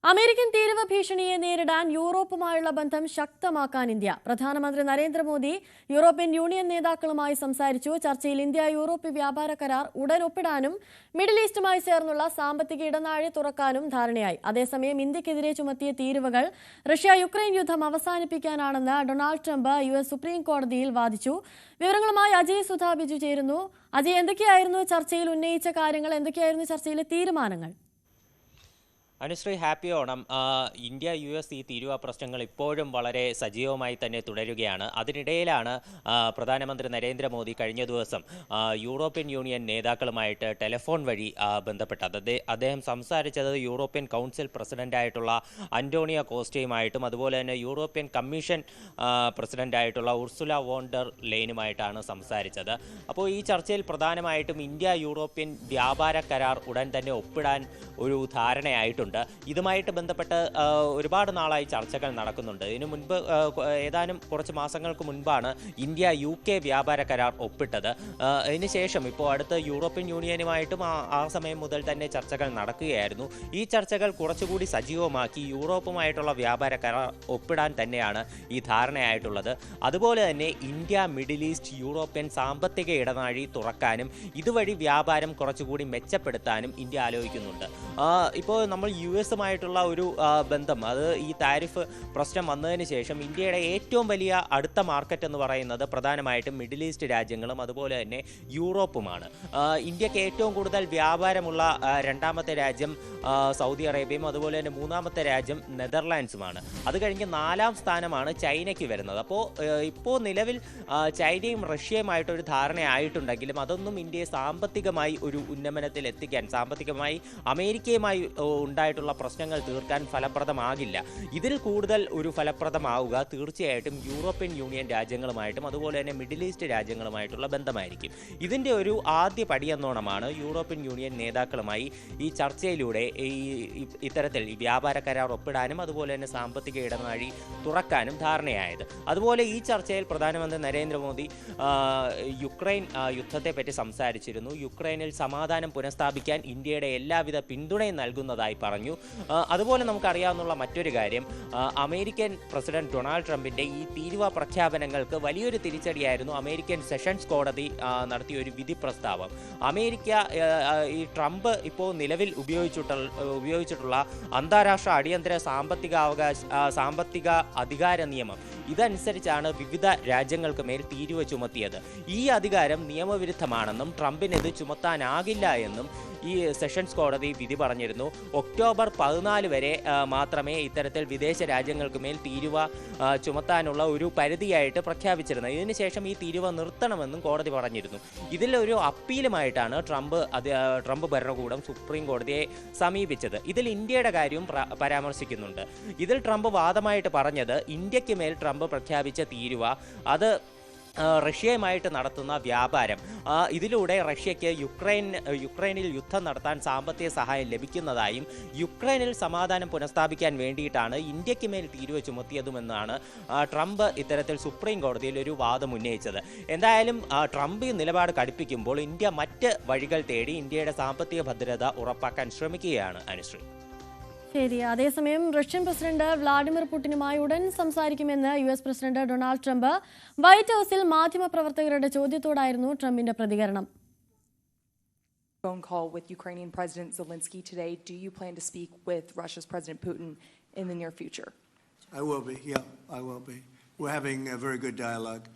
അമേരിക്കൻ തീരുവ ഭീഷണിയെ നേരിടാൻ യൂറോപ്പുമായുള്ള ബന്ധം ശക്തമാക്കാൻ ഇന്ത്യ. പ്രധാനമന്ത്രി നരേന്ദ്രമോദി യൂറോപ്യൻ യൂണിയൻ നേതാക്കളുമായി സംസാരിച്ചു. ചർച്ചയിൽ ഇന്ത്യ-യൂറോപ്പ് വ്യാപാര കരാർ ഉടൻ ഒപ്പിടാനും മിഡിൽ ഈസ്റ്റുമായി ചേർന്നുള്ള സാമ്പത്തിക ഇടനാഴി തുറക്കാനും ധാരണയായി. അതേസമയം ഇന്ത്യക്കെതിരെ ചുമത്തിയ തീരുവകൾ റഷ്യ-യുക്രൈൻ യുദ്ധം അവസാനിപ്പിക്കാനാണെന്ന് ഡൊണാൾഡ് ട്രംപ് US സുപ്രീം കോടതിയിൽ വാദിച്ചു. വിവരങ്ങളുമായി അജയ് സുധാ ബിജു ചേരുന്നു. അജയ്, എന്തൊക്കെയായിരുന്നു ചർച്ചയിൽ ഉന്നയിച്ച കാര്യങ്ങൾ, എന്തൊക്കെയായിരുന്നു ചർച്ചയിലെ തീരുമാനങ്ങൾ? Anusree, happy Onam. India US ഈ തീരുവ പ്രശ്നങ്ങൾ ഇപ്പോഴും വളരെ സജീവമായി തന്നെ തുടരുകയാണ്. അതിനിടയിലാണ് പ്രധാനമന്ത്രി നരേന്ദ്രമോദി കഴിഞ്ഞ ദിവസം യൂറോപ്യൻ യൂണിയൻ നേതാക്കളുമായിട്ട് ടെലിഫോൺ വഴി ബന്ധപ്പെട്ടത്. അദ്ദേഹം സംസാരിച്ചത് യൂറോപ്യൻ കൗൺസിൽ പ്രസിഡന്റായിട്ടുള്ള അന്റോണിയോ കോസ്റ്റയുമായിട്ടും അതുപോലെ തന്നെ യൂറോപ്യൻ കമ്മീഷൻ പ്രസിഡന്റായിട്ടുള്ള ഉർസുല വോൺ ഡർ ലെയ്നുമായിട്ടാണ് സംസാരിച്ചത്. അപ്പോൾ ഈ ചർച്ചയിൽ പ്രധാനമായിട്ടും ഇന്ത്യ യൂറോപ്യൻ വ്യാപാര കരാർ ഉടൻ തന്നെ ഒപ്പിടാൻ ഒരു ധാരണയായിട്ടുണ്ട്. ഇതുമായിട്ട് ബന്ധപ്പെട്ട് ഒരുപാട് നാളായി ചർച്ചകൾ നടക്കുന്നുണ്ട്. ഇതിനു മുൻപ് ഏതാനും കുറച്ച് മാസങ്ങൾക്ക് മുൻപാണ് ഇന്ത്യ UK വ്യാപാര കരാർ ഒപ്പിട്ടത്. അതിനുശേഷം ഇപ്പോൾ അടുത്ത് യൂറോപ്യൻ യൂണിയനുമായിട്ടും ആ സമയം മുതൽ തന്നെ ചർച്ചകൾ നടക്കുകയായിരുന്നു. ഈ ചർച്ചകൾ കുറച്ചുകൂടി സജീവമാക്കി യൂറോപ്പുമായിട്ടുള്ള വ്യാപാര കരാർ ഒപ്പിടാൻ തന്നെയാണ് ഈ ധാരണയായിട്ടുള്ളത്. അതുപോലെ തന്നെ ഇന്ത്യ മിഡിൽ ഈസ്റ്റ് യൂറോപ്യൻ സാമ്പത്തിക ഇടനാഴി തുറക്കാനും ഇതുവഴി വ്യാപാരം കുറച്ചുകൂടി മെച്ചപ്പെടുത്താനും ഇന്ത്യ ആലോചിക്കുന്നുണ്ട്. ഇപ്പോൾ നമ്മൾ US-ഉമായിട്ടുള്ള ഒരു ബന്ധം, അത് ഈ താരിഫ് പ്രശ്നം വന്നതിന് ശേഷം ഇന്ത്യയുടെ ഏറ്റവും വലിയ അടുത്ത മാർക്കറ്റ് എന്ന് പറയുന്നത് പ്രധാനമായിട്ടും മിഡിൽ ഈസ്റ്റ് രാജ്യങ്ങളും അതുപോലെ തന്നെ യൂറോപ്പുമാണ്. ഇന്ത്യക്ക് ഏറ്റവും കൂടുതൽ വ്യാപാരമുള്ള രണ്ടാമത്തെ രാജ്യം സൗദി അറേബ്യയും അതുപോലെ തന്നെ മൂന്നാമത്തെ രാജ്യം നെതർലാൻഡ്സുമാണ്. അത് കഴിഞ്ഞ് 4ാം സ്ഥാനമാണ് ചൈനയ്ക്ക് വരുന്നത്. അപ്പോൾ ഇപ്പോൾ നിലവിൽ ചൈനയും റഷ്യയുമായിട്ടൊരു ധാരണയായിട്ടുണ്ടെങ്കിലും അതൊന്നും ഇന്ത്യയെ സാമ്പത്തികമായി ഒരു ഉന്നമനത്തിൽ എത്തിക്കാൻ, സാമ്പത്തികമായി അമേരിക്കയുമായി ഉണ്ടായിട്ടുള്ള പ്രശ്നങ്ങൾ തീർക്കാൻ ഫലപ്രദമാകില്ല. ഇതിൽ കൂടുതൽ ഒരു ഫലപ്രദമാവുക തീർച്ചയായിട്ടും യൂറോപ്യൻ യൂണിയൻ രാജ്യങ്ങളുമായിട്ടും അതുപോലെ തന്നെ മിഡിൽ ഈസ്റ്റ് രാജ്യങ്ങളുമായിട്ടുള്ള ബന്ധമായിരിക്കും. ഇതിൻ്റെ ഒരു ആദ്യ പടിയെന്നോണമാണ് യൂറോപ്യൻ യൂണിയൻ നേതാക്കളുമായി ഈ ചർച്ചയിലൂടെ ഇത്തരത്തിൽ ഈ വ്യാപാര കരാർ ഒപ്പിടാനും അതുപോലെ തന്നെ സാമ്പത്തിക ഇടനാഴി തുറക്കാനും ധാരണയായത്. അതുപോലെ ഈ ചർച്ചയിൽ പ്രധാനമന്ത്രി നരേന്ദ്രമോദി യുക്രൈൻ യുദ്ധത്തെപ്പറ്റി സംസാരിച്ചിരുന്നു. യുക്രൈനിൽ സമാധാനം പുനഃസ്ഥാപിക്കാൻ ഇന്ത്യയുടെ എല്ലാവിധ പിന്തുണയും നൽകുന്നതായി പറഞ്ഞു. അതുപോലെ നമുക്കറിയാവുന്ന മറ്റൊരു കാര്യം, അമേരിക്കൻ പ്രസിഡന്റ് ഡൊണാൾഡ് ട്രംപിൻ്റെ ഈ തീരുവ പ്രഖ്യാപനങ്ങൾക്ക് വലിയൊരു തിരിച്ചടിയായിരുന്നു അമേരിക്കൻ സെഷൻസ് കോടതി നടത്തിയ ഒരു വിധി പ്രസ്താവം. ഈ ട്രംപ് ഇപ്പോൾ നിലവിൽ ഉപയോഗിച്ചിട്ടുള്ള അന്താരാഷ്ട്ര അടിയന്തര സാമ്പത്തിക അധികാര നിയമം, ഇതനുസരിച്ചാണ് വിവിധ രാജ്യങ്ങൾക്ക് മേൽ തീരുവ ചുമത്തിയത്. ഈ അധികാരം നിയമവിരുദ്ധമാണെന്നും ട്രംപിന് ചുമത്താനാകില്ല എന്നും ഈ സെഷൻസ് കോടതി വിധി പറഞ്ഞിരുന്നു. ഒക്ടോബർ 14 വരെ മാത്രമേ ഇത്തരത്തിൽ വിദേശ രാജ്യങ്ങൾക്ക് മേൽ തീരുവ ചുമത്താനുള്ള ഒരു പരിധിയായിട്ട് പ്രഖ്യാപിച്ചിരുന്നത്. ഇതിനുശേഷം ഈ തീരുവ നിർത്തണമെന്നും കോടതി പറഞ്ഞിരുന്നു. ഇതിലൊരു അപ്പീലുമായിട്ടാണ് ട്രംപ് ഭരണകൂടം സുപ്രീം കോടതിയെ സമീപിച്ചത്. ഇതിൽ ഇന്ത്യയുടെ കാര്യവും പരാമർശിക്കുന്നുണ്ട്. ഇതിൽ ട്രംപ് വാദമായിട്ട് പറഞ്ഞത്, ഇന്ത്യക്ക് മേൽ ട്രംപ് പ്രഖ്യാപിച്ച തീരുവ അത് റഷ്യയുമായിട്ട് നടത്തുന്ന വ്യാപാരം, ഇതിലൂടെ റഷ്യയ്ക്ക് യുക്രൈനിൽ യുദ്ധം നടത്താൻ സാമ്പത്തിക സഹായം ലഭിക്കുന്നതായും യുക്രൈനിൽ സമാധാനം പുനഃസ്ഥാപിക്കാൻ വേണ്ടിയിട്ടാണ് ഇന്ത്യക്ക് മേൽ തീരുവ ചുമത്തിയതുമെന്നാണ് ട്രംപ് ഇത്തരത്തിൽ സുപ്രീം കോടതിയിൽ ഒരു വാദം ഉന്നയിച്ചത്. എന്തായാലും ട്രംപ് നിലപാട് കടുപ്പിക്കുമ്പോൾ ഇന്ത്യ മറ്റ് വഴികൾ തേടി ഇന്ത്യയുടെ സാമ്പത്തിക ഭദ്രത ഉറപ്പാക്കാൻ ശ്രമിക്കുകയാണ്. അനുശ്രീ, ശരി. അതേസമയം റഷ്യൻ പ്രസിഡന്റ് വ്ളാഡിമിർ പുടിനുമായി ഉടൻ സംസാരിക്കുമെന്ന് US president Donald Trump. White ഹൌസിൽ മാധ്യമപ്രവർത്തകരുടെ ചോദ്യത്തോടായിരുന്നു ട്രംപിന്റെ പ്രതികരണം. Phone call with Ukrainian President Zelensky today. Do you plan to speak with Russia's President Putin in the near future? I will be. Yeah, I will be. We're having a very good dialogue.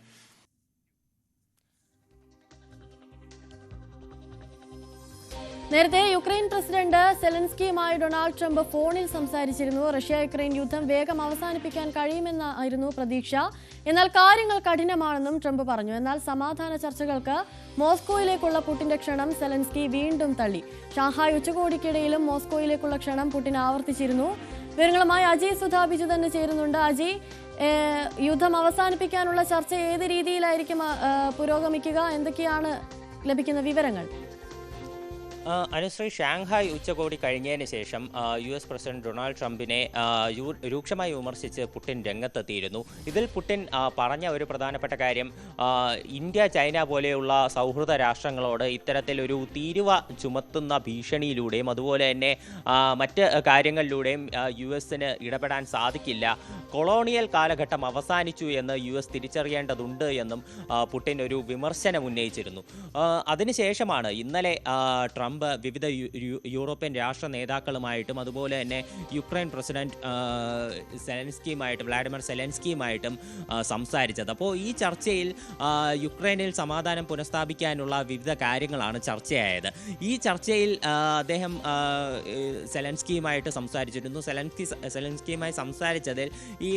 നേരത്തെ Ukraine president സെലൻസ്കിയുമായി Donald Trump ഫോണിൽ സംസാരിച്ചിരുന്നു. Russia Ukraine യുദ്ധം വേഗം അവസാനിപ്പിക്കാൻ കഴിയുമെന്നായിരുന്നു പ്രതീക്ഷ. എന്നാൽ കാര്യങ്ങൾ കഠിനമാണെന്നും Trump പറഞ്ഞു. എന്നാൽ സമാധാന ചർച്ചകൾക്ക് മോസ്കോയിലേക്കുള്ള പുടിന്റെ ക്ഷണം സെലൻസ്കി വീണ്ടും തള്ളി. ഷാങ്ഹായ് ഉച്ചകോടിക്കിടയിലും മോസ്കോയിലേക്കുള്ള ക്ഷണം പുടിൻ ആവർത്തിച്ചിരുന്നു. വിവരങ്ങളുമായി അജയ് സുധാബിജു തന്നെ ചേരുന്നുണ്ട്. അജയ്, യുദ്ധം അവസാനിപ്പിക്കാനുള്ള ചർച്ച ഏത് രീതിയിലായിരിക്കും പുരോഗമിക്കുക? എന്തൊക്കെയാണ് ലഭിക്കുന്ന വിവരങ്ങൾ? അനുശ്രീ, ഷാങ്ഹായ് ഉച്ചകോടി കഴിഞ്ഞതിന് ശേഷം US പ്രസിഡന്റ് ഡൊണാൾഡ് ട്രംപിനെ രൂക്ഷമായി വിമർശിച്ച് പുടിൻ രംഗത്തെത്തിയിരുന്നു. ഇതിൽ പുടിൻ പറഞ്ഞ ഒരു പ്രധാനപ്പെട്ട കാര്യം, ഇന്ത്യ ചൈന പോലെയുള്ള സൗഹൃദ രാഷ്ട്രങ്ങളോട് ഇത്തരത്തിലൊരു തീരുവ ചുമത്തുന്ന ഭീഷണിയിലൂടെയും അതുപോലെ തന്നെ മറ്റ് കാര്യങ്ങളിലൂടെയും US-ന് ഇടപെടാൻ സാധിക്കില്ല. കൊളോണിയൽ കാലഘട്ടം അവസാനിച്ചു എന്ന് US തിരിച്ചറിയേണ്ടതുണ്ട് എന്നും പുടിൻ ഒരു വിമർശനം ഉന്നയിച്ചിരുന്നു. അതിനുശേഷമാണ് ഇന്നലെ ട്രംപ് ട്രംപ് വിവിധ യൂറോപ്യൻ രാഷ്ട്ര നേതാക്കളുമായിട്ടും അതുപോലെ തന്നെ യുക്രൈൻ പ്രസിഡന്റ് വ്ളാഡിമിർ സെലൻസ്കിയുമായിട്ടും സംസാരിച്ചത്. അപ്പോൾ ഈ ചർച്ചയിൽ യുക്രൈനിൽ സമാധാനം പുനഃസ്ഥാപിക്കാനുള്ള വിവിധ കാര്യങ്ങളാണ് ചർച്ചയായത്. ഈ ചർച്ചയിൽ അദ്ദേഹം സെലൻസ്കിയുമായിട്ട് സംസാരിച്ചിരുന്നു. സെലൻസ്കിയുമായി സംസാരിച്ചതിൽ ഈ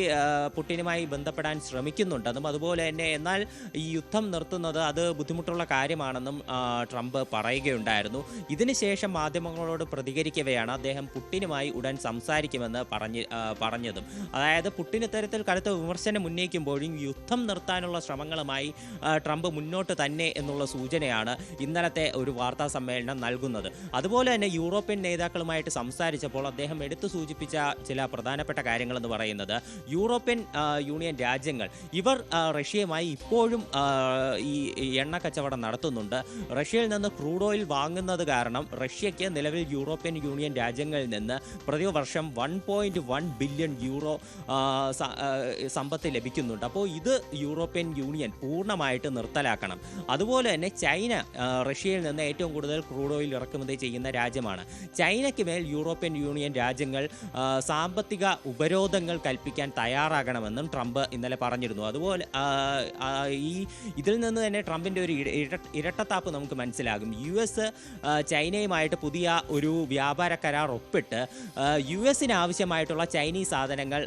പുടിനുമായി ബന്ധപ്പെടാൻ ശ്രമിക്കുന്നുണ്ടെന്നും അതുപോലെ തന്നെ എന്നാൽ ഈ യുദ്ധം നിർത്തുന്നത് അത് ബുദ്ധിമുട്ടുള്ള കാര്യമാണെന്നും ട്രംപ് പറയുകയുണ്ടായിരുന്നു. ഇതിനുശേഷം മാധ്യമങ്ങളോട് പ്രതികരിക്കവെയാണ് അദ്ദേഹം പുടിനുമായി ഉടൻ സംസാരിക്കുമെന്ന് പറഞ്ഞതും. അതായത് പുടിൻ ഇത്തരത്തിൽ കടുത്ത വിമർശനം ഉന്നയിക്കുമ്പോഴും യുദ്ധം നിർത്താനുള്ള ശ്രമങ്ങളുമായി ട്രംപ് മുന്നോട്ട് തന്നെ എന്നുള്ള സൂചനയാണ് ഇന്നലത്തെ ഒരു വാർത്താ സമ്മേളനം നൽകുന്നത്. അതുപോലെ തന്നെ യൂറോപ്യൻ നേതാക്കളുമായിട്ട് സംസാരിച്ചപ്പോൾ അദ്ദേഹം എടുത്തു സൂചിപ്പിച്ച ചില പ്രധാനപ്പെട്ട കാര്യങ്ങളെന്ന് പറയുന്നത് യൂറോപ്യൻ യൂണിയൻ രാജ്യങ്ങൾ ഇവർ റഷ്യയുമായി ഇപ്പോഴും ഈ എണ്ണ കച്ചവടം നടത്തുന്നുണ്ട്. റഷ്യയിൽ നിന്ന് ക്രൂഡ് ഓയിൽ വാങ്ങുന്നത് കാരണം റഷ്യയ്ക്ക് നിലവിൽ യൂറോപ്യൻ യൂണിയൻ രാജ്യങ്ങളിൽ നിന്ന് പ്രതിവർഷം 1.1 ബില്യൺ യൂറോ സമ്പത്ത് ലഭിക്കുന്നുണ്ട്. അപ്പോൾ ഇത് യൂറോപ്യൻ യൂണിയൻ പൂർണ്ണമായിട്ട് നിർത്തലാക്കണം. അതുപോലെ തന്നെ ചൈന റഷ്യയിൽ നിന്ന് ഏറ്റവും കൂടുതൽ ക്രൂഡ് ഓയിൽ ഇറക്കുമതി ചെയ്യുന്ന രാജ്യമാണ്. ചൈനയ്ക്ക് മേൽ യൂറോപ്യൻ യൂണിയൻ രാജ്യങ്ങൾ സാമ്പത്തിക ഉപരോധങ്ങൾ കൽപ്പിക്കാൻ തയ്യാറാകണമെന്നും ട്രംപ് ഇന്നലെ പറഞ്ഞിരുന്നു. അതുപോലെ ഇതിൽ നിന്ന് തന്നെ ട്രംപിൻ്റെ ഒരു ഇരട്ടത്താപ്പ് നമുക്ക് മനസ്സിലാകും. US ചൈനയുമായിട്ട് പുതിയ ഒരു വ്യാപാര കരാർ ഒപ്പിട്ട് US ആവശ്യമായിട്ടുള്ള ചൈനീസ് സാധനങ്ങൾ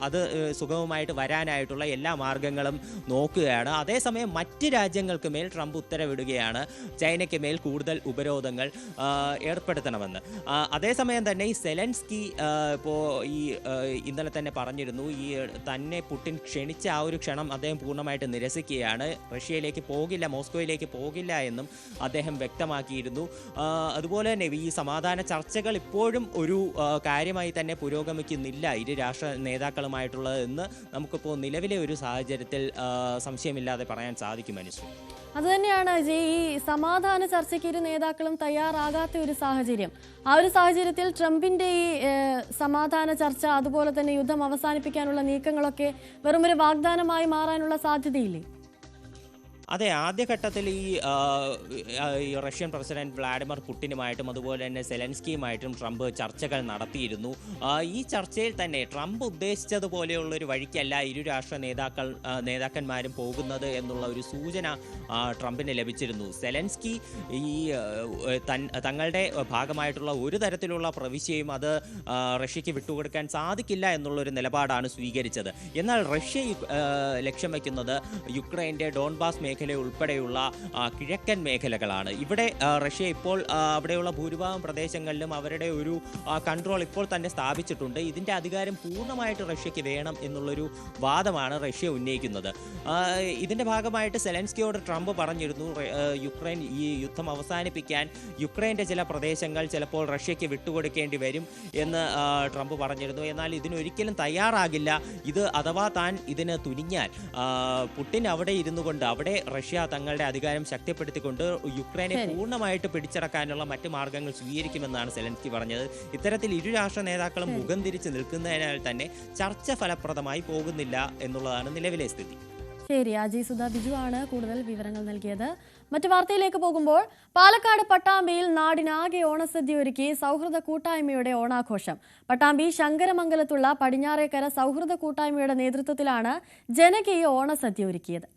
അത് സുഗമമായിട്ട് വരാനായിട്ടുള്ള എല്ലാ മാർഗങ്ങളും നോക്കുകയാണ്. അതേസമയം മറ്റ് രാജ്യങ്ങൾക്ക് മേൽ ട്രംപ് ഉത്തരവിടുകയാണ് ചൈനയ്ക്ക് മേൽ കൂടുതൽ ഉപരോധങ്ങൾ ഏർപ്പെടുത്തണമെന്ന്. അതേസമയം തന്നെ ഈ സെലൻസ്കി ഇപ്പോൾ ഇന്നലെ തന്നെ പറഞ്ഞിരുന്നു ഈ തന്നെ പുടിൻ ക്ഷണിച്ച ആ ഒരു ക്ഷണം അദ്ദേഹം പൂർണ്ണമായിട്ട് നിരസിക്കുകയാണ്. റഷ്യയിലേക്ക് പോകില്ല, മോസ്കോയിലേക്ക് പോകില്ല എന്നും അദ്ദേഹം വ്യക്തമാക്കിയിരുന്നു. അതുപോലെ തന്നെ ഈ സമാധാന ചർച്ചകൾ ഇപ്പോഴും ഒരു കാര്യമായി തന്നെ പുരോഗമിക്കുന്നില്ല ഇരു രാഷ്ട്ര നേതാക്കളുമായിട്ടുള്ളത് എന്ന് നമുക്കിപ്പോൾ നിലവിലെ ഒരു സാഹചര്യത്തിൽ സംശയമില്ലാതെ പറയാൻ സാധിക്കും. അനുശ്രീ, അതുതന്നെയാണ് ഈ സമാധാന ചർച്ചയ്ക്ക് ഇരു നേതാക്കളും തയ്യാറാകാത്ത ഒരു സാഹചര്യം. ആ ഒരു സാഹചര്യത്തിൽ ട്രംപിന്റെ ഈ സമാധാന ചർച്ച അതുപോലെ തന്നെ യുദ്ധം അവസാനിപ്പിക്കാനുള്ള നീക്കങ്ങളൊക്കെ വെറുമൊരു വാഗ്ദാനമായി മാറാനുള്ള സാധ്യതയില്ലേ? അതെ, ആദ്യഘട്ടത്തിൽ ഈ റഷ്യൻ പ്രസിഡന്റ് വ്ളാഡിമിർ പുടിനുമായിട്ടും അതുപോലെ തന്നെ സെലൻസ്കിയുമായിട്ടും ട്രംപ് ചർച്ചകൾ നടത്തിയിരുന്നു. ഈ ചർച്ചയിൽ തന്നെ ട്രംപ് ഉദ്ദേശിച്ചതുപോലെയുള്ളൊരു വഴിക്കല്ല ഇരു രാഷ്ട്ര നേതാക്കന്മാരും പോകുന്നത് എന്നുള്ള ഒരു സൂചന ട്രംപിന് ലഭിച്ചിരുന്നു. സെലൻസ്കി ഈ തങ്ങളുടെ ഭാഗമായിട്ടുള്ള ഒരു തരത്തിലുള്ള പ്രവിശ്യയും അത് റഷ്യക്ക് വിട്ടുകൊടുക്കാൻ സാധിക്കില്ല എന്നുള്ളൊരു നിലപാടാണ് സ്വീകരിച്ചത്. എന്നാൽ റഷ്യ ലക്ഷ്യം വയ്ക്കുന്നത് യുക്രൈൻ്റെ ഡോൺബാസ് മേഖല ഉൾപ്പെടെയുള്ള കിഴക്കൻ മേഖലകളാണ്. ഇവിടെ റഷ്യ ഇപ്പോൾ അവിടെയുള്ള ഭൂരിഭാഗം പ്രദേശങ്ങളിലും അവരുടെ ഒരു കൺട്രോൾ ഇപ്പോൾ തന്നെ സ്ഥാപിച്ചിട്ടുണ്ട്. ഇതിൻ്റെ അധികാരം പൂർണ്ണമായിട്ട് റഷ്യക്ക് വേണം എന്നുള്ളൊരു വാദമാണ് റഷ്യ ഉന്നയിക്കുന്നത്. ഇതിൻ്റെ ഭാഗമായിട്ട് സെലൻസ്കിയോട് ട്രംപ് പറഞ്ഞിരുന്നു യുക്രൈൻ ഈ യുദ്ധം അവസാനിപ്പിക്കാൻ യുക്രൈൻ്റെ ചില പ്രദേശങ്ങൾ ചിലപ്പോൾ റഷ്യക്ക് വിട്ടുകൊടുക്കേണ്ടി വരും എന്ന് ട്രംപ് പറഞ്ഞിരുന്നു. എന്നാൽ ഇതിനൊരിക്കലും തയ്യാറാകില്ല. ഇത് അഥവാ താൻ ഇതിന് തുനിഞ്ഞാൽ പുടിൻ അവിടെ ഇരുന്നു കൊണ്ട് അവിടെ റഷ്യ തങ്ങളുടെ അധികാരം ശക്തിപ്പെടുത്തിക്കൊണ്ട് യുക്രൈനെ പൂർണ്ണമായിട്ട് പിടിച്ചടക്കാനുള്ള മറ്റ് മാർഗങ്ങൾ സ്വീകരിക്കുമെന്നാണ് സെലൻസ്കി പറഞ്ഞത്. ഇത്തരത്തിൽ ഇരു രാഷ്ട്ര നേതാക്കളും മുഖം തിരിച്ച് നിൽക്കുന്നതിനാൽ തന്നെ ചർച്ച ഫലപ്രദമായി പോകുന്നില്ല എന്നുള്ളതാണ് നിലവിലെ സ്ഥിതി. ശരി, അജയ് സുധ ബിജു ആണ് കൂടുതൽ വിവരങ്ങൾ നൽകിയത്. മറ്റു വാർത്തയിലേക്ക് പോകുമ്പോൾ പാലക്കാട് പട്ടാമ്പിയിൽ നാടിനാകെ ഓണസദ്യ ഒരുക്കി സൗഹൃദ കൂട്ടായ്മയുടെ ഓണാഘോഷം. പട്ടാമ്പി ശങ്കരമംഗലത്തുള്ള പടിഞ്ഞാറേക്കര സൗഹൃദ കൂട്ടായ്മയുടെ നേതൃത്വത്തിലാണ് ജനകീയ ഓണസദ്യ ഒരുക്കിയത്.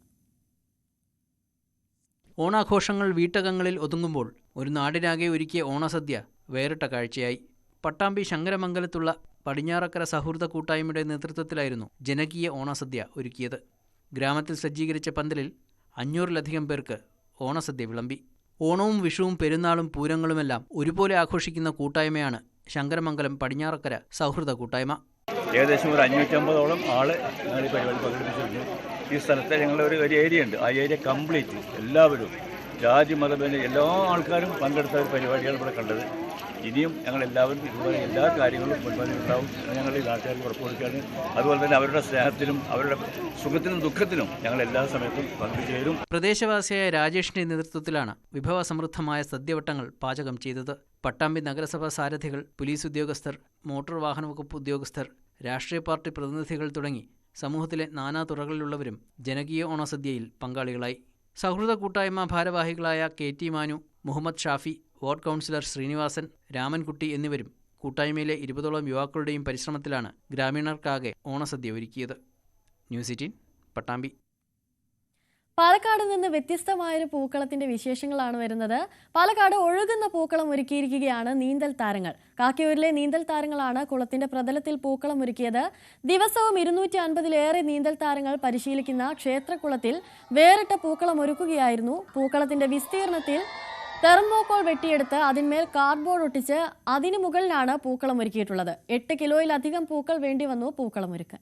ഓണാഘോഷങ്ങൾ വീട്ടകങ്ങളിൽ ഒതുങ്ങുമ്പോൾ ഒരു നാടിനാകെ ഒരുക്കിയ ഓണസദ്യ വേറിട്ട കാഴ്ചയായി. പട്ടാമ്പി ശങ്കരമംഗലത്തുള്ള പടിഞ്ഞാറക്കര സൗഹൃദ കൂട്ടായ്മയുടെ നേതൃത്വത്തിലായിരുന്നു ജനകീയ ഓണസദ്യ ഒരുക്കിയത്. ഗ്രാമത്തിൽ സജ്ജീകരിച്ച പന്തലിൽ 500-ലധികം പേർക്ക് ഓണസദ്യ വിളമ്പി. ഓണവും വിഷുവും പെരുന്നാളും പൂരങ്ങളുമെല്ലാം ഒരുപോലെ ആഘോഷിക്കുന്ന കൂട്ടായ്മയാണ് ശങ്കരമംഗലം പടിഞ്ഞാറക്കര സൗഹൃദ കൂട്ടായ്മ. ഏകദേശം ഒരു 550ഓളം ആള് ഞങ്ങൾ ഈ പരിപാടി പങ്കെടുപ്പിച്ചിട്ടുണ്ട്. ഈ സ്ഥലത്തെ ഞങ്ങളുടെ ഒരു ഏരിയ ഉണ്ട്. ആ ഏരിയ കംപ്ലീറ്റ് എല്ലാവരും ജാതി മതഭേദ എല്ലാ ആൾക്കാരും പങ്കെടുത്ത ഒരു പരിപാടിയാണ് ഇവിടെ കണ്ടത്. ഇനിയും ഞങ്ങളെല്ലാവരും ഇതുപോലെ എല്ലാ കാര്യങ്ങളും മുൻപന്തിയിൽ ഉണ്ടാവും എന്ന് ഞങ്ങൾ ഈ നാട്ടുകാർക്ക് ഉറപ്പുകൊടുക്കുകയാണ്. അതുപോലെ തന്നെ അവരുടെ സ്നേഹത്തിനും അവരുടെ സുഖത്തിനും ദുഃഖത്തിനും ഞങ്ങൾ എല്ലാ സമയത്തും പങ്കുചേരും. പ്രദേശവാസിയായ രാജേഷിന്റെ നേതൃത്വത്തിലാണ് വിഭവസമൃദ്ധമായ സദ്യവട്ടങ്ങൾ പാചകം ചെയ്തത്. പട്ടാമ്പി നഗരസഭാ സാരഥികൾ, പോലീസ് ഉദ്യോഗസ്ഥർ, മോട്ടോർ വാഹന വകുപ്പ് ഉദ്യോഗസ്ഥർ, രാഷ്ട്രീയ പാർട്ടി പ്രതിനിധികൾ തുടങ്ങി സമൂഹത്തിലെ നാനാതുറകളിലുള്ളവരും ജനകീയ ഓണസദ്യയിൽ പങ്കാളികളായി. സൗഹൃദ കൂട്ടായ്മ ഭാരവാഹികളായ KT Manu, Muhammad Shafi, ward councillor Srinivasan, Ramankutty എന്നിവരും കൂട്ടായ്മയിലെ 20ഓളം യുവാക്കളുടെയും പരിശ്രമത്തിലാണ് ഗ്രാമീണർക്കാകെ ഓണസദ്യ ഒരുക്കിയത്. ന്യൂസ് 18 പട്ടാമ്പി. പാലക്കാട് നിന്ന് വ്യത്യസ്തമായൊരു പൂക്കളത്തിന്റെ വിശേഷങ്ങളാണ് വരുന്നത്. പാലക്കാട് ഒഴുകുന്ന പൂക്കളം ഒരുക്കിയിരിക്കുകയാണ് നീന്തൽ താരങ്ങൾ. കാക്കയൂരിലെ നീന്തൽ താരങ്ങളാണ് കുളത്തിന്റെ പ്രതലത്തിൽ പൂക്കളം ഒരുക്കിയത്. ദിവസവും 250-ലേറെ നീന്തൽ താരങ്ങൾ പരിശീലിക്കുന്ന ക്ഷേത്രക്കുളത്തിൽ വേറിട്ട പൂക്കളം ഒരുക്കുകയായിരുന്നു. പൂക്കളത്തിന്റെ വിസ്തീർണത്തിൽ തെർമോക്കോൾ വെട്ടിയെടുത്ത് അതിന്മേൽ കാർഡ്ബോർഡ് ഒട്ടിച്ച് അതിനു മുകളിലാണ് പൂക്കളം ഒരുക്കിയിട്ടുള്ളത്. 8 കിലോയിലധികം പൂക്കൾ വേണ്ടി വന്നു പൂക്കളം ഒരുക്കാൻ.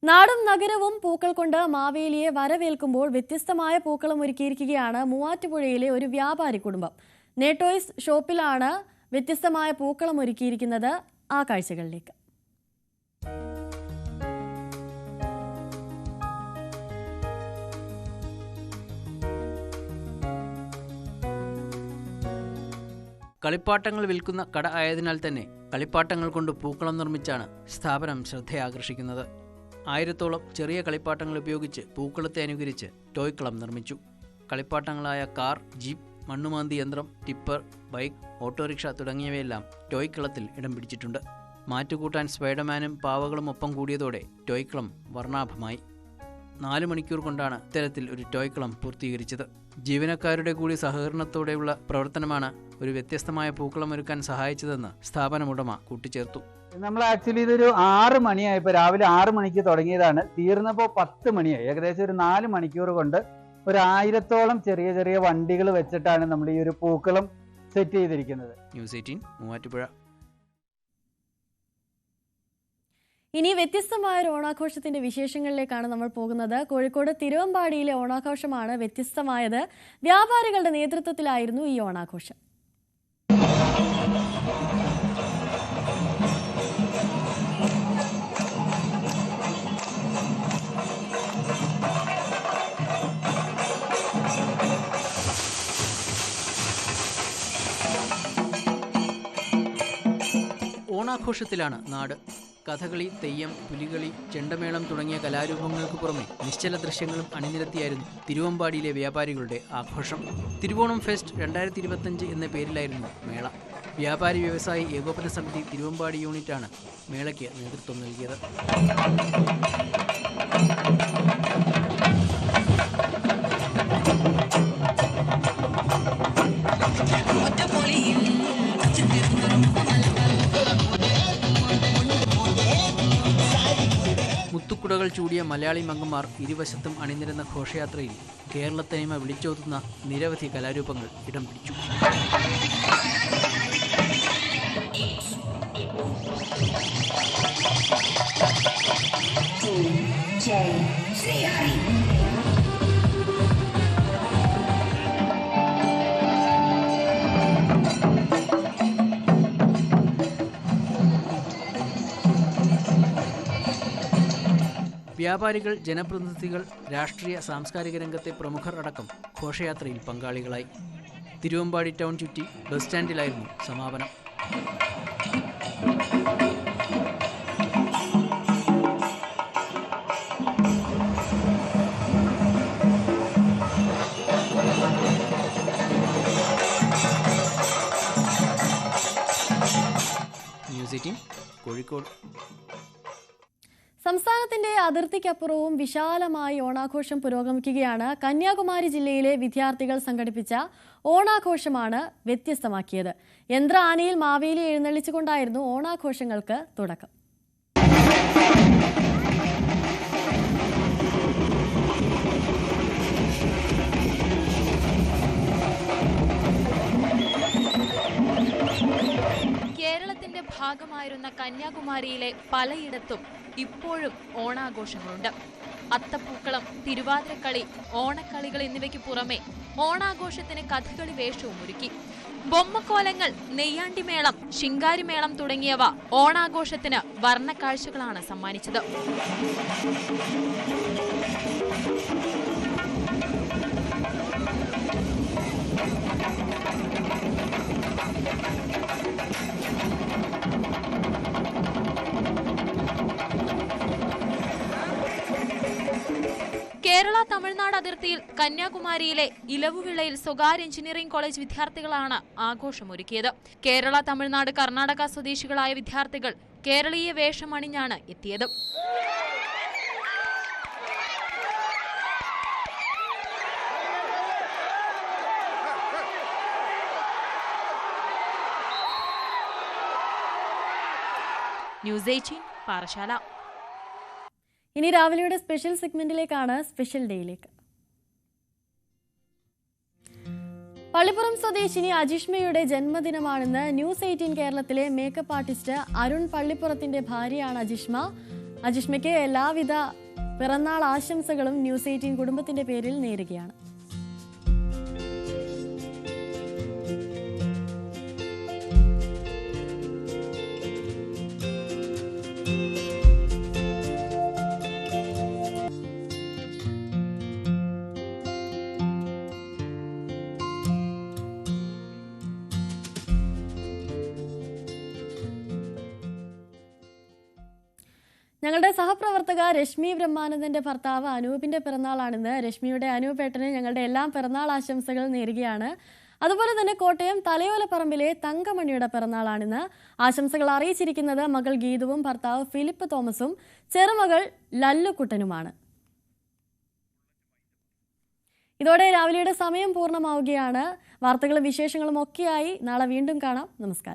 നാടും നഗരവും പൂക്കൾ കൊണ്ട് മാവേലിയെ വരവേൽക്കുമ്പോൾ വ്യത്യസ്തമായ പൂക്കളം ഒരുക്കിയിരിക്കുകയാണ് മൂവാറ്റുപുഴയിലെ ഒരു വ്യാപാരി കുടുംബം. നേട്ടോയ്സ് ഷോപ്പിലാണ് വ്യത്യസ്തമായ പൂക്കളം ഒരുക്കിയിരിക്കുന്നത്. ആ കാഴ്ചകളിലേക്ക്. കളിപ്പാട്ടങ്ങൾ വിൽക്കുന്ന കട ആയതിനാൽ തന്നെ കളിപ്പാട്ടങ്ങൾ കൊണ്ട് പൂക്കളം നിർമ്മിച്ചാണ് സ്ഥാപനം ശ്രദ്ധയാകർഷിക്കുന്നത്. 1000ഓളം ചെറിയ കളിപ്പാട്ടങ്ങൾ ഉപയോഗിച്ച് പൂക്കളത്തെ അനുകരിച്ച് ടോയ്ക്കളം നിർമ്മിച്ചു. കളിപ്പാട്ടങ്ങളായ കാർ, ജീപ്പ്, മണ്ണുമാന്തി യന്ത്രം, ടിപ്പർ, ബൈക്ക്, ഓട്ടോറിക്ഷ തുടങ്ങിയവയെല്ലാം ടോയ്ക്കളത്തിൽ ഇടം പിടിച്ചിട്ടുണ്ട്. മാറ്റുകൂട്ടാൻ സ്പൈഡർമാനും പാവകളും ഒപ്പം കൂടിയതോടെ ടോയ്ക്കളം വർണ്ണാഭമായി. 4 മണിക്കൂർ കൊണ്ടാണ് ഇത്തരത്തിൽ ഒരു ടോയ്ക്കളം പൂർത്തീകരിച്ചത്. ജീവനക്കാരുടെ കൂടി സഹകരണത്തോടെയുള്ള പ്രവർത്തനമാണ് ഒരു വ്യത്യസ്തമായ പൂക്കളം ഒരുക്കാൻ സഹായിച്ചതെന്ന് സ്ഥാപനമുടമ കൂട്ടിച്ചേർത്തു. നമ്മൾ ആക്ച്വലി ഇതൊരു 6 മണിയായപ്പോൾ, രാവിലെ 6 മണിക്ക് തുടങ്ങിയതാണ്. തീർന്നപ്പോൾ 10 മണിയായി. ഏകദേശം ഒരു 4 മണിക്കൂർ കൊണ്ട് ഒരു 1000ഓളം ചെറിയ ചെറിയ വണ്ടികൾ വെച്ചിട്ടാണ് നമ്മൾ ഈ ഒരു പൂക്കളം സെറ്റ് ചെയ്തിരിക്കുന്നത്. ന്യൂസ് 18 മൂവാറ്റുപുഴ. ഇനി വ്യത്യസ്തമായ ഒരു ഓണാഘോഷത്തിന്റെ വിശേഷങ്ങളിലേക്കാണ് നമ്മൾ പോകുന്നത്. കോഴിക്കോട് തിരുവമ്പാടിയിലെ ഓണാഘോഷമാണ് വ്യത്യസ്തമായത്. വ്യാപാരികളുടെ നേതൃത്വത്തിലായിരുന്നു ഈ ഓണാഘോഷം. ഓണാഘോഷത്തിലാണ് നാട്. കഥകളി, തെയ്യം, പുലികളി, ചെണ്ടമേളം തുടങ്ങിയ കലാരൂപങ്ങൾക്ക് പുറമെ നിശ്ചല ദൃശ്യങ്ങളും അണിനിരത്തിയായിരുന്നു തിരുവമ്പാടിയിലെ വ്യാപാരികളുടെ ആഘോഷം. തിരുവോണം ഫെസ്റ്റ് 2025 എന്ന പേരിലായിരുന്നു മേള. വ്യാപാരി വ്യവസായി ഏകോപന സമിതി തിരുവമ്പാടി യൂണിറ്റാണ് മേളയ്ക്ക് നേതൃത്വം നൽകിയത്. മുത്തുക്കുടകൾ ചൂടിയ മലയാളി മംഗന്മാർ ഇരുവശത്തും അണിനിരന്ന ഘോഷയാത്രയിൽ കേരളത്തനിമ വിളിച്ചോതുന്ന നിരവധി കലാരൂപങ്ങൾ ഇടം പിടിച്ചു. വ്യാപാരികൾ, ജനപ്രതിനിധികൾ, രാഷ്ട്രീയ സാംസ്കാരിക രംഗത്തെ പ്രമുഖർ അടക്കം ഘോഷയാത്രയിൽ പങ്കാളികളായി. തിരുവമ്പാടി ടൗൺ ചുറ്റി ബസ് സ്റ്റാൻഡിലായിരുന്നു സമാപനം. ന്യൂസ് 18 കോഴിക്കോട്. സംസ്ഥാനത്തിന്റെ അതിർത്തിക്കപ്പുറവും വിശാലമായി ഓണാഘോഷം പുരോഗമിക്കുകയാണ്. കന്യാകുമാരി ജില്ലയിലെ വിദ്യാർത്ഥികൾ സംഘടിപ്പിച്ച ഓണാഘോഷമാണ് വ്യത്യസ്തമാക്കിയത്. യന്ത്ര ആനയിൽ മാവേലി എഴുന്നള്ളിച്ചുകൊണ്ടായിരുന്നു ഓണാഘോഷങ്ങൾക്ക് തുടക്കം. കേരളത്തിന്റെ ഭാഗമായിരുന്ന കന്യാകുമാരിയിലെ പലയിടത്തും ഇപ്പോഴും ഓണാഘോഷങ്ങളുണ്ട്. അത്തപ്പൂക്കളം, തിരുവാതിരക്കളി, ഓണക്കളികൾ എന്നിവയ്ക്ക് പുറമെ ഓണാഘോഷത്തിന് കഥകളി വേഷവും ഒരുക്കി. ബൊമ്മക്കോലങ്ങൾ, നെയ്യാണ്ടിമേളം, ശിങ്കാരിമേളം തുടങ്ങിയവ ഓണാഘോഷത്തിന് വർണ്ണക്കാഴ്ചകളാണ് സമ്മാനിച്ചത്. കേരള, തമിഴ്നാട് തമിഴ്നാട് അതിർത്തിയിൽ കന്യാകുമാരിയിലെ ഇലവുവിളയിൽ സ്വകാര്യ എഞ്ചിനീയറിംഗ് കോളേജ് വിദ്യാർത്ഥികളാണ് ആഘോഷമൊരുക്കിയത്. കേരള, തമിഴ്നാട്, കർണാടക സ്വദേശികളായ വിദ്യാർത്ഥികൾ കേരളീയ വേഷമണിഞ്ഞാണ് എത്തിയത്. ന്യൂസ് 18 പാറശാല. ഇനി രാവിലെയുടെ സ്പെഷ്യൽ സെഗ്മെന്റിലേക്കാണ്, സ്പെഷ്യൽ ഡേയിലേക്ക്. പള്ളിപ്പുറം സ്വദേശിനി അജിഷ്മയുടെ ജന്മദിനമാണെന്ന് ന്യൂസ് 18 കേരളത്തിലെ മേക്കപ്പ് ആർട്ടിസ്റ്റ് അരുൺ പള്ളിപ്പുറത്തിന്റെ ഭാര്യയാണ് അജിഷ്മ. അജിഷ്മയ്ക്ക് എല്ലാവിധ പിറന്നാൾ ആശംസകളും ന്യൂസ് 18 കുടുംബത്തിന്റെ പേരിൽ നേരുകയാണ്. ഞങ്ങളുടെ സഹപ്രവർത്തക രശ്മി ബ്രഹ്മാനന്ദന്റെ ഭർത്താവ് അനൂപിന്റെ പിറന്നാളാണിന്ന്. രശ്മിയുടെ അനൂപേട്ടന് ഞങ്ങളുടെ എല്ലാം പിറന്നാൾ ആശംസകൾ നേരുകയാണ്. അതുപോലെ തന്നെ കോട്ടയം തലയോലപ്പറമ്പിലെ തങ്കമണിയുടെ പിറന്നാളാണിന്ന്. ആശംസകൾ അറിയിച്ചിരിക്കുന്നത് മകൾ ഗീതുവും ഭർത്താവ് ഫിലിപ്പ് തോമസും ചെറുമകൾ ലല്ലുക്കുട്ടനുമാണ്. ഇതോടെ രാവിലെയുടെ സമയം പൂർണ്ണമാവുകയാണ്. വാർത്തകളും വിശേഷങ്ങളും ഒക്കെയായി നാളെ വീണ്ടും കാണാം. നമസ്കാരം.